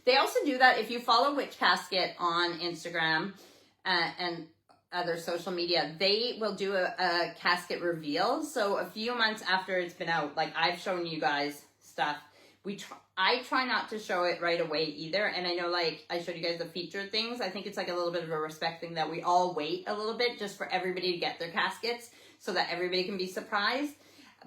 They also do that if you follow Witch Casket on Instagram and other social media. They will do a casket reveal. So a few months after it's been out, like I've shown you guys stuff, I try not to show it right away either. And I know, like, I showed you guys the featured things. I think it's like a little bit of a respect thing that we all wait a little bit just for everybody to get their caskets so that everybody can be surprised.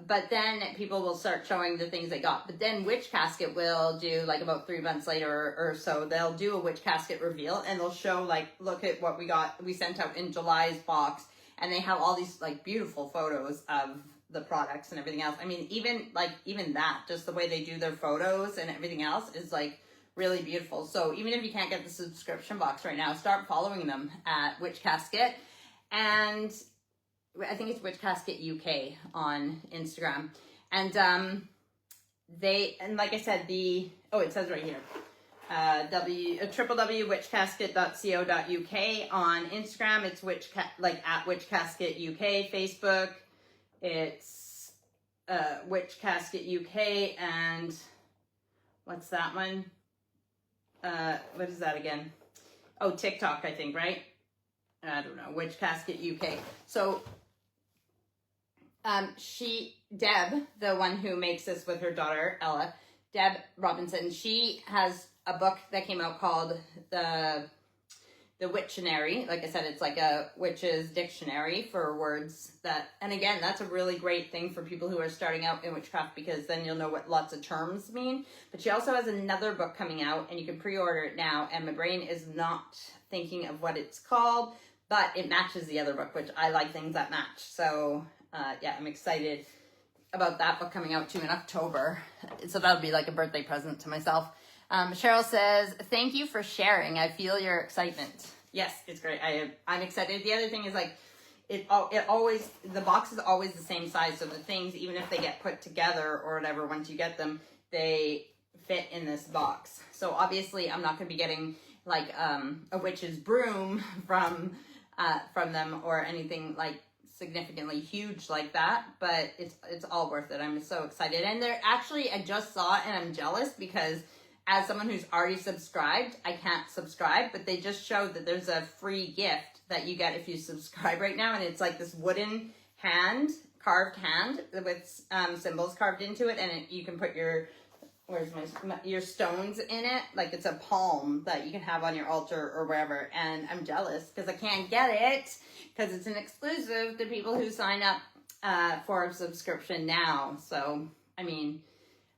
But then people will start showing the things they got. But then Witch Casket will do, like, about 3 months later or so, they'll do a Witch Casket reveal, and they'll show, like, look at what we sent out in July's box. And they have all these, like, beautiful photos of the products and everything else. I mean, even that, just the way they do their photos and everything else is, like, really beautiful. So even if you can't get the subscription box right now, start following them at Witch Casket. And I think it's Witch Casket UK on Instagram. And like I said, it says right here, www.witchcasket.co.uk. On Instagram, it's at Witch Casket UK. Facebook, it's Witch Casket UK, and what's that one? What is that again? Oh, TikTok, I think, right? I don't know. Witch Casket UK. So Deb, the one who makes this with her daughter, Ella, Deb Robinson, she has a book that came out called The Witctionary. Like I said, it's like a witch's dictionary for words and again, that's a really great thing for people who are starting out in witchcraft, because then you'll know what lots of terms mean. But she also has another book coming out, and you can pre-order it now, and my brain is not thinking of what it's called, but it matches the other book, which I like things that match. So yeah, I'm excited about that book coming out too in October. So that'll be like a birthday present to myself. Cheryl says, thank you for sharing. I feel your excitement. Yes, it's great. I'm excited. The other thing is, like, the box is always the same size. So the things, even if they get put together or whatever, once you get them, they fit in this box. So obviously I'm not going to be getting like a witch's broom from them or anything like significantly huge like that, but it's all worth it. I'm so excited. And they're actually, I just saw it and I'm jealous because as someone who's already subscribed, I can't subscribe, but they just showed that there's a free gift that you get if you subscribe right now, and it's like this wooden carved hand with symbols carved into it, and you can put your stones in it, like it's a palm that you can have on your altar or wherever. And I'm jealous because I can't get it because it's an exclusive to people who sign up for a subscription now. So, I mean,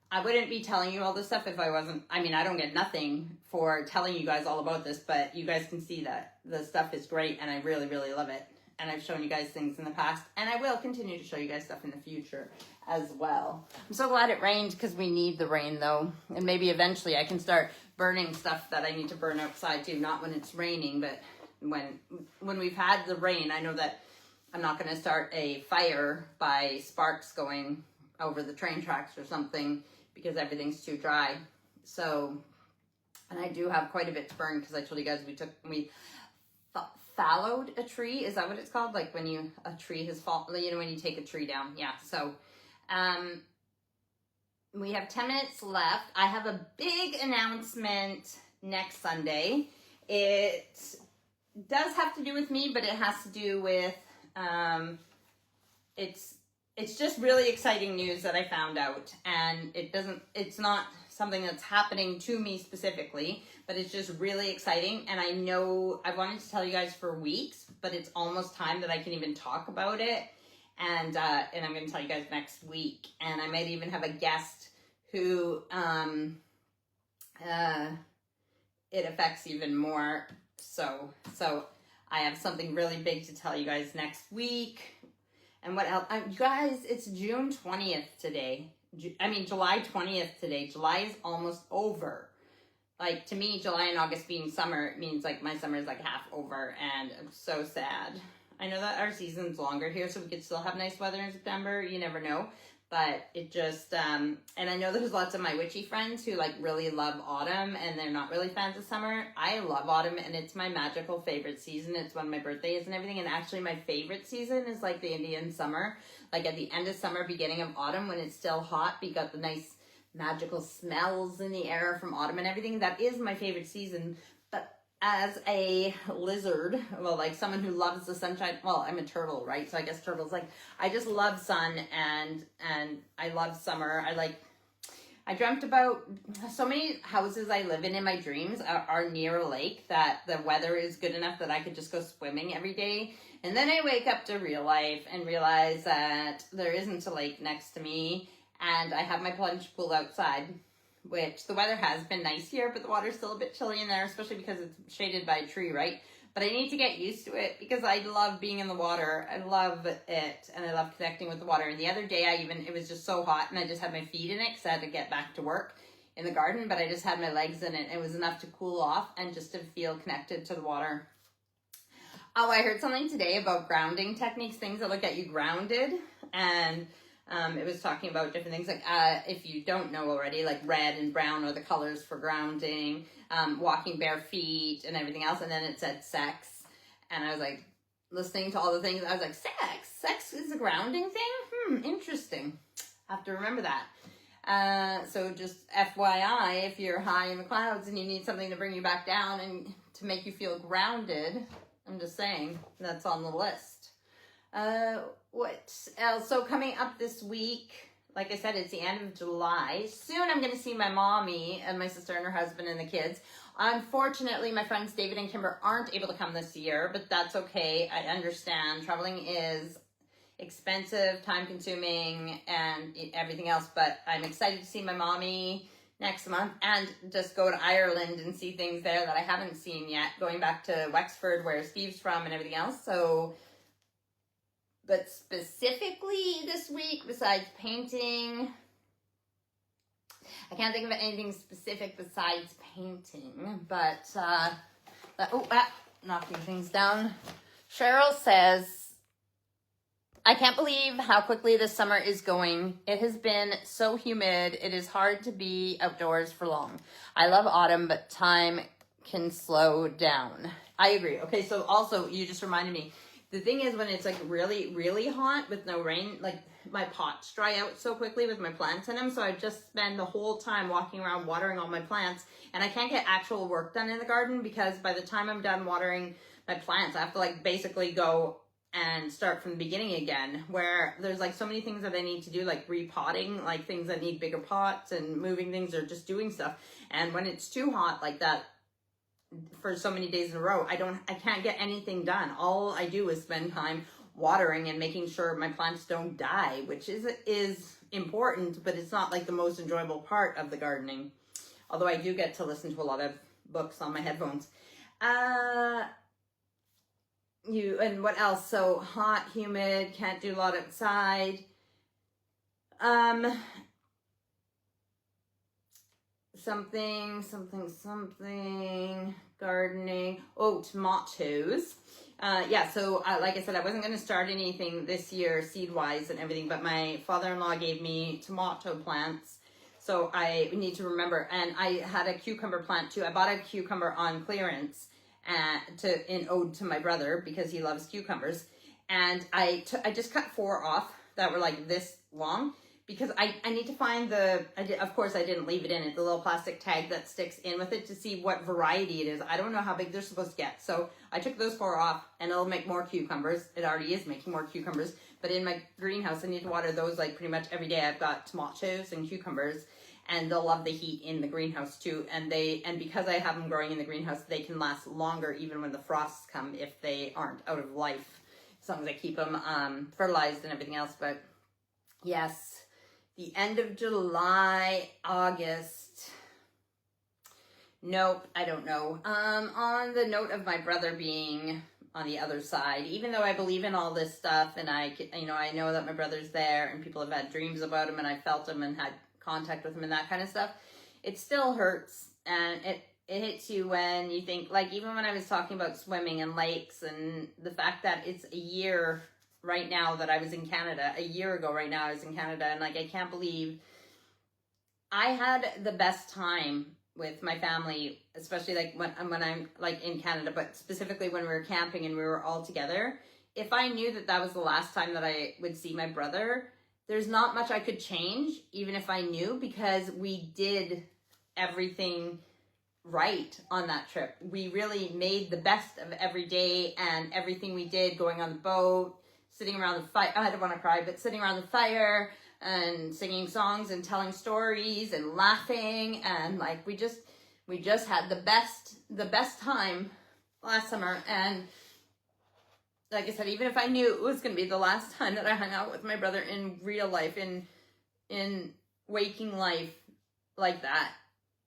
I wouldn't be telling you all this stuff if I wasn't, I mean, I don't get nothing for telling you guys all about this, but you guys can see that the stuff is great and I really, really love it. And I've shown you guys things in the past, and I will continue to show you guys stuff in the future as well. I'm so glad it rained because we need the rain though. And maybe eventually I can start burning stuff that I need to burn outside too. Not when it's raining, but when we've had the rain, I know that I'm not going to start a fire by sparks going over the train tracks or something because everything's too dry. So, and I do have quite a bit to burn because I told you guys we fallowed a tree. Is that what it's called? Like when a tree has fallen, you know, when you take a tree down. Yeah. So, we have 10 minutes left. I have a big announcement next Sunday. It does have to do with me, but it has to do with, it's just really exciting news that I found out, and it's not something that's happening to me specifically, but it's just really exciting. And I know I wanted to tell you guys for weeks, but it's almost time that I can even talk about it. And I'm going to tell you guys next week. And I might even have a guest who it affects even more. So I have something really big to tell you guys next week. And what else? You guys, it's June 20th today. July 20th today. July is almost over. Like, to me, July and August being summer, it means like my summer is like half over, and I'm so sad. I know that our season's longer here, so we could still have nice weather in September. You never know. But it just, and I know there's lots of my witchy friends who like really love autumn and they're not really fans of summer. I love autumn, and it's my magical favorite season. It's when my birthday is and everything. And actually my favorite season is like the Indian summer, like at the end of summer, beginning of autumn, when it's still hot. We got the nice magical smells in the air from autumn and everything. That is my favorite season. But as a lizard, well, like someone who loves the sunshine, well, I'm a turtle, right? So I guess turtles, like, I just love sun, and I love summer. I dreamt about so many houses I live in my dreams are near a lake that the weather is good enough that I could just go swimming every day. And then I wake up to real life and realize that there isn't a lake next to me, and I have my plunge pool outside, which the weather has been nice here, but the water's still a bit chilly in there, especially because it's shaded by a tree, right? But I need to get used to it because I love being in the water. I love it, and I love connecting with the water. And the other day, it was just so hot, and I just had my feet in it because I had to get back to work in the garden, but I just had my legs in it. It was enough to cool off and just to feel connected to the water. Oh, I heard something today about grounding techniques, things that will get you grounded, and it was talking about different things, like if you don't know already, like red and brown are the colors for grounding, walking bare feet and everything else. And then it said sex. And I was like, listening to all the things, I was like, sex is a grounding thing? Interesting. I have to remember that. So just FYI, if you're high in the clouds and you need something to bring you back down and to make you feel grounded, I'm just saying, that's on the list. What else? So coming up this week, like I said, it's the end of July. Soon I'm going to see my mommy and my sister and her husband and the kids. Unfortunately, my friends David and Kimber aren't able to come this year, but that's okay. I understand. Traveling is expensive, time-consuming, and everything else, but I'm excited to see my mommy next month and just go to Ireland and see things there that I haven't seen yet, going back to Wexford, where Steve's from, and everything else. So, but specifically this week, besides painting, I can't think of anything specific besides painting, but, knocking things down. Cheryl says, I can't believe how quickly this summer is going. It has been so humid. It is hard to be outdoors for long. I love autumn, but time can slow down. I agree. Okay, so also, you just reminded me, the thing is, when it's like really, really hot with no rain, like my pots dry out so quickly with my plants in them. So I just spend the whole time walking around watering all my plants, and I can't get actual work done in the garden because by the time I'm done watering my plants, I have to like basically go and start from the beginning again, where there's like so many things that I need to do, like repotting, like things that need bigger pots and moving things or just doing stuff. And when it's too hot like that, for so many days in a row, I can't get anything done. All I do is spend time watering and making sure my plants don't die, which is important, but it's not like the most enjoyable part of the gardening. Although I do get to listen to a lot of books on my headphones. And what else? So hot, humid, can't do a lot outside. Something, gardening. Oh, tomatoes. Yeah, so like I said, I wasn't going to start anything this year seed-wise and everything, but my father-in-law gave me tomato plants, so I need to remember. And I had a cucumber plant too. I bought a cucumber on clearance in ode to my brother because he loves cucumbers. And I just cut 4 off that were like this long, because I need to find of course I didn't leave it in it, the little plastic tag that sticks in with it to see what variety it is. I don't know how big they're supposed to get. So I took those 4 off, and it'll make more cucumbers. It already is making more cucumbers. But in my greenhouse, I need to water those like pretty much every day. I've got tomatoes and cucumbers, and they'll love the heat in the greenhouse too. And because I have them growing in the greenhouse, they can last longer even when the frosts come, if they aren't out of life, as long as I keep them fertilized and everything else. But yes, the end of July, August. Nope, I don't know. On the note of my brother being on the other side, even though I believe in all this stuff, and I know that my brother's there, and people have had dreams about him, and I felt him and had contact with him and that kind of stuff, it still hurts, and it hits you when you think, like, even when I was talking about swimming and lakes, and the fact that it's a year right now that I was in Canada, a year ago right now I was in Canada, and like I can't believe I had the best time with my family, especially like when I'm like in Canada, but specifically when we were camping and we were all together. If I knew that that was the last time that I would see my brother, there's not much I could change, even if I knew, because we did everything right on that trip. We really made the best of every day, and everything we did, going on the boat, sitting around the fire, I don't want to cry, but sitting around the fire and singing songs and telling stories and laughing, and like we just had the best time last summer. And like I said, even if I knew it was going to be the last time that I hung out with my brother in real life, in waking life like that,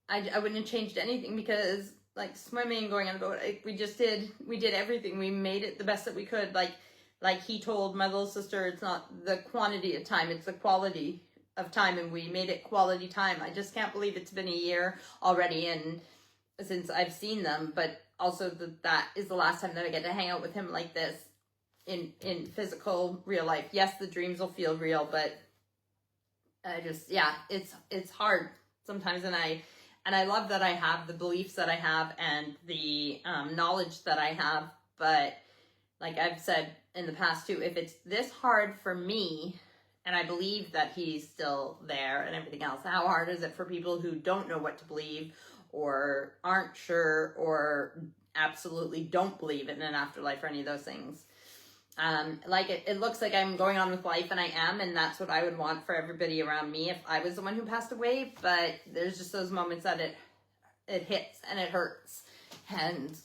I wouldn't have changed anything, because like swimming, going on the boat, we did everything. We made it the best that we could. Like he told my little sister, it's not the quantity of time, it's the quality of time, and we made it quality time. I just can't believe it's been a year already, and since I've seen them, but also that is the last time that I get to hang out with him like this in physical real life. Yes, the dreams will feel real, but I just, yeah, it's hard sometimes, and I love that I have the beliefs that I have and the knowledge that I have, but like I've said in the past too, if it's this hard for me, and I believe that he's still there and everything else, how hard is it for people who don't know what to believe, or aren't sure, or absolutely don't believe in an afterlife or any of those things? Like it looks like I'm going on with life, and I am, and that's what I would want for everybody around me if I was the one who passed away. But there's just those moments that it hits and it hurts, and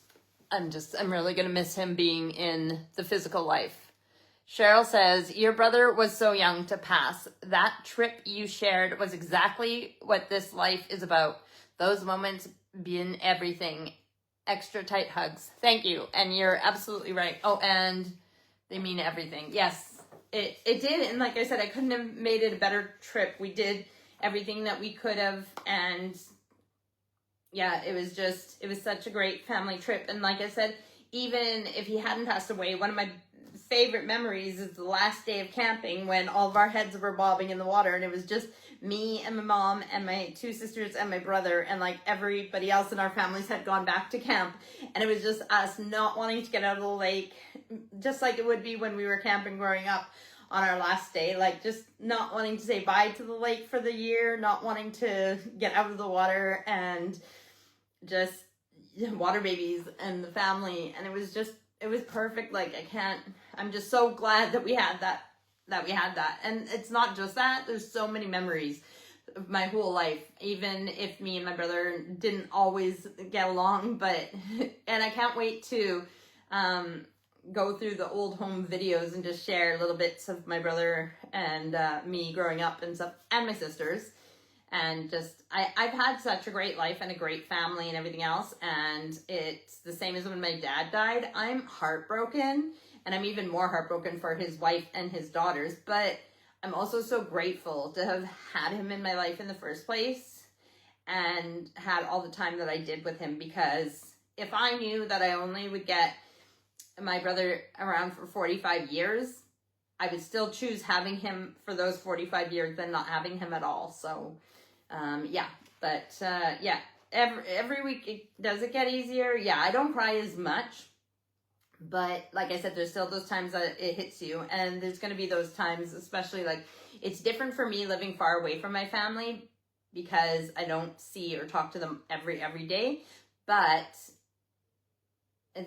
I'm really going to miss him being in the physical life. Cheryl says, your brother was so young to pass. That trip you shared was exactly what this life is about. Those moments being everything. Extra tight hugs. Thank you. And you're absolutely right. Oh, and they mean everything. Yes, it did. And like I said, I couldn't have made it a better trip. We did everything that we could have, and yeah, it was such a great family trip. And like I said, even if he hadn't passed away, one of my favorite memories is the last day of camping when all of our heads were bobbing in the water, and it was just me and my mom and my 2 sisters and my brother, and like everybody else in our families had gone back to camp, and it was just us not wanting to get out of the lake, just like it would be when we were camping growing up on our last day, like just not wanting to say bye to the lake for the year, not wanting to get out of the water, and just water babies and the family. And it was perfect. Like I'm just so glad that we had that. And it's not just that, there's so many memories of my whole life, even if me and my brother didn't always get along, but, and I can't wait to go through the old home videos and just share little bits of my brother and me growing up and stuff, and my sisters. And just, I've had such a great life and a great family and everything else. And it's the same as when my dad died. I'm heartbroken, and I'm even more heartbroken for his wife and his daughters. But I'm also so grateful to have had him in my life in the first place and had all the time that I did with him. Because if I knew that I only would get my brother around for 45 years, I would still choose having him for those 45 years than not having him at all. So, yeah, but, yeah, every week, does it get easier? Yeah, I don't cry as much, but like I said, there's still those times that it hits you, and there's going to be those times, especially like, it's different for me living far away from my family because I don't see or talk to them every day, but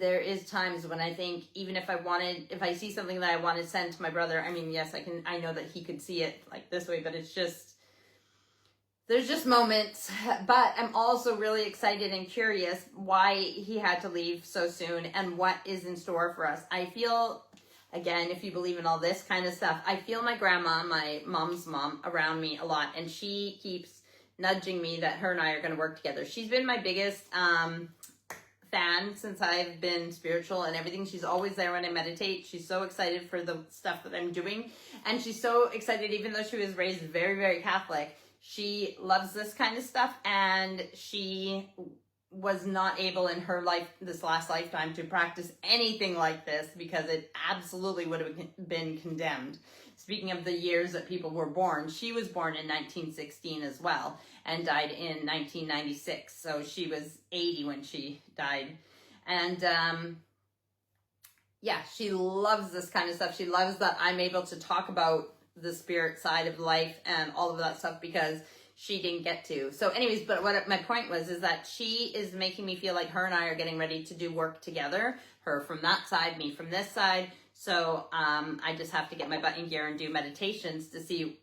there is times when I think, even if I see something that I want to send to my brother, I mean, yes, I know that he could see it like this way, but there's just moments. But I'm also really excited and curious why he had to leave so soon and what is in store for us. I feel, again, if you believe in all this kind of stuff, I feel my grandma, my mom's mom, around me a lot, and she keeps nudging me that her and I are going to work together. She's been my biggest, fan since I've been spiritual and everything. She's always there when I meditate. She's so excited for the stuff that I'm doing, and she's so excited, even though she was raised very, very Catholic, she loves this kind of stuff, and she was not able in her life, this last lifetime, to practice anything like this because it absolutely would have been condemned. Speaking of the years that people were born, she was born in 1916 as well and died in 1996. So she was 80 when she died. And yeah, she loves this kind of stuff. She loves that I'm able to talk about the spirit side of life and all of that stuff because she didn't get to. So anyways, but what my point was is that she is making me feel like her and I are getting ready to do work together. Her from that side, me from this side. So I just have to get my butt in gear and do meditations to see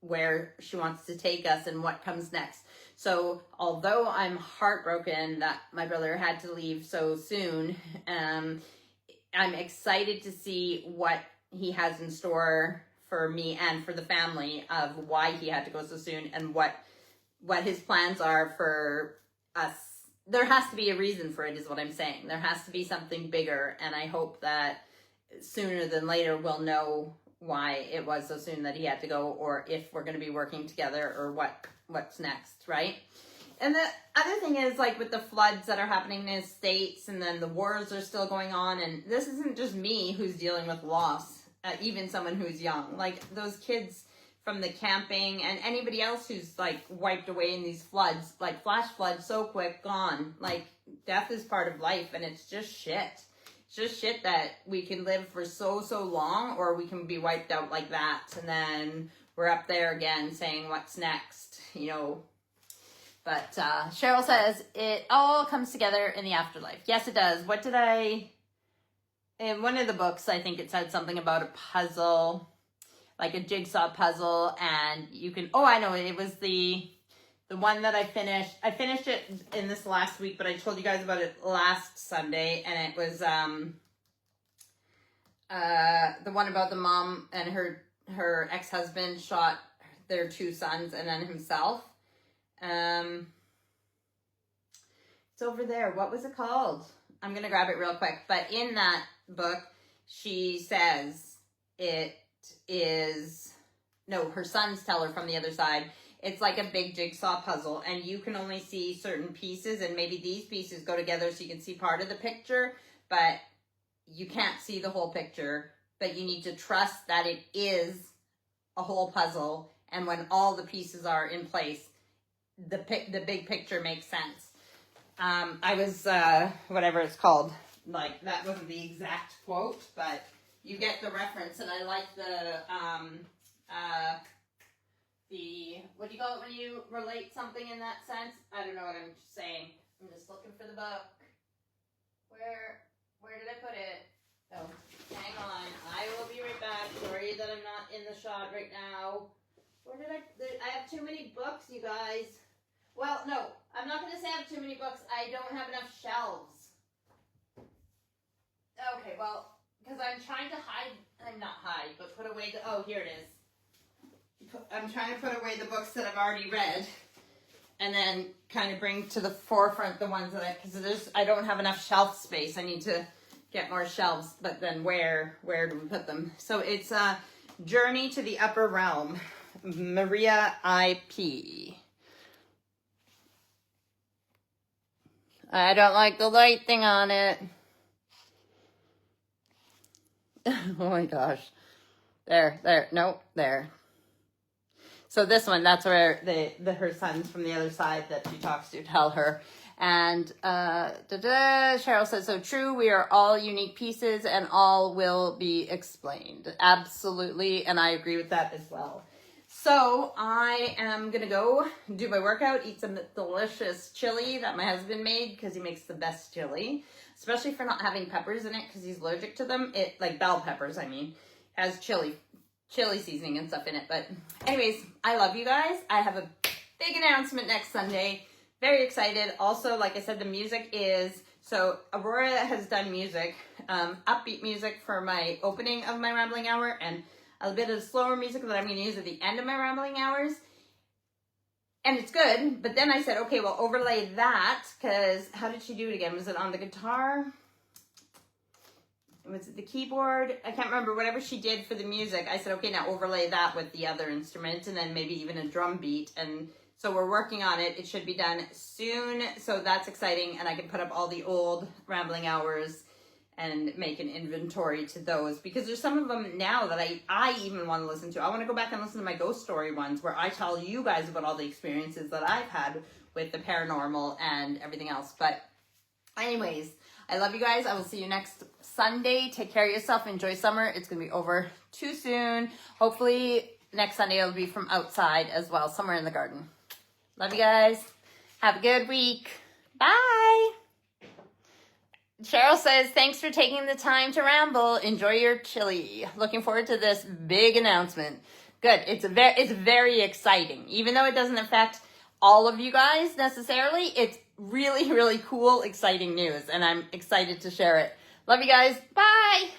where she wants to take us and what comes next. So although I'm heartbroken that my brother had to leave so soon, I'm excited to see what he has in store for me and for the family, of why he had to go so soon and what his plans are for us. There has to be a reason for it, is what I'm saying. There has to be something bigger, and I hope that sooner than later we'll know why it was so soon that he had to go, or if we're going to be working together, or what's next, right? And the other thing is, like, with the floods that are happening in the States, and then the wars are still going on, and this isn't just me who's dealing with loss, even someone who's young. Like, those kids from the camping and anybody else who's, like, wiped away in these floods, like, flash floods, so quick, gone. Like, death is part of life, and it's just shit. It's just shit that we can live for so long, or we can be wiped out like that, and then we're up there again saying, what's next, you know? But Cheryl says, it all comes together in the afterlife. Yes, it does. What did in one of the books, I think it said something about a puzzle, like a jigsaw puzzle, and you can, oh, I know, it was the one that I finished. I finished it in this last week, but I told you guys about it last Sunday, and it was the one about the mom and her ex-husband shot their 2 sons and then himself. It's over there. What was it called? I'm going to grab it real quick. But in that book, she says it is, no, her sons tell her from the other side, it's like a big jigsaw puzzle, and you can only see certain pieces, and maybe these pieces go together so you can see part of the picture, but you can't see the whole picture. But you need to trust that it is a whole puzzle, and when all the pieces are in place, the big picture makes sense. I was, whatever it's called, like, that wasn't the exact quote, but you get the reference, and I like the, what do you call it when you relate something in that sense? I don't know what I'm saying. I'm just looking for the book. Where did I put it? Oh, hang on. I will be right back. Sorry that I'm not in the shot right now. Where did I have too many books, you guys. Well, no, I'm not going to say I have too many books. I don't have enough shelves. Okay, well, because I'm trying to not hide, but put away oh, here it is. I'm trying to put away the books that I've already read, and then kind of bring to the forefront the ones that because I don't have enough shelf space. I need to get more shelves, but then where do we put them? So it's Journey to the Upper Realm, Maria I.P. I don't like the light thing on it. Oh my gosh. There, no, there. So this one, that's where her sons from the other side that she talks to tell her. And Cheryl says, so true, we are all unique pieces and all will be explained. Absolutely, and I agree with that as well. So I am going to go do my workout, eat some delicious chili that my husband made because he makes the best chili, especially for not having peppers in it because he's allergic to them. It, like bell peppers, I mean, has chili seasoning and stuff in it. But anyways, I love you guys. I have a big announcement next Sunday. Very excited. Also, like I said, the music is, so Aurora has done music, upbeat music for my opening of my rambling hour and a bit of slower music that I'm going to use at the end of my rambling hours. And it's good. But then I said, okay, well, overlay that because how did she do it again? Was it on the guitar? Was it the keyboard? I can't remember. Whatever she did for the music, I said, okay, now overlay that with the other instrument and then maybe even a drum beat. And so we're working on it. It should be done soon. So that's exciting. And I can put up all the old rambling hours and make an inventory to those because there's some of them now that I even want to listen to. I want to go back and listen to my ghost story ones where I tell you guys about all the experiences that I've had with the paranormal and everything else. But anyways, I love you guys. I will see you next Sunday. Take care of yourself. Enjoy summer. It's going to be over too soon. Hopefully next Sunday it'll be from outside as well, somewhere in the garden. Love you guys. Have a good week. Bye. Cheryl says, thanks for taking the time to ramble. Enjoy your chili. Looking forward to this big announcement. Good. It's very exciting. Even though it doesn't affect all of you guys necessarily, it's really, really cool, exciting news. And I'm excited to share it. Love you guys. Bye.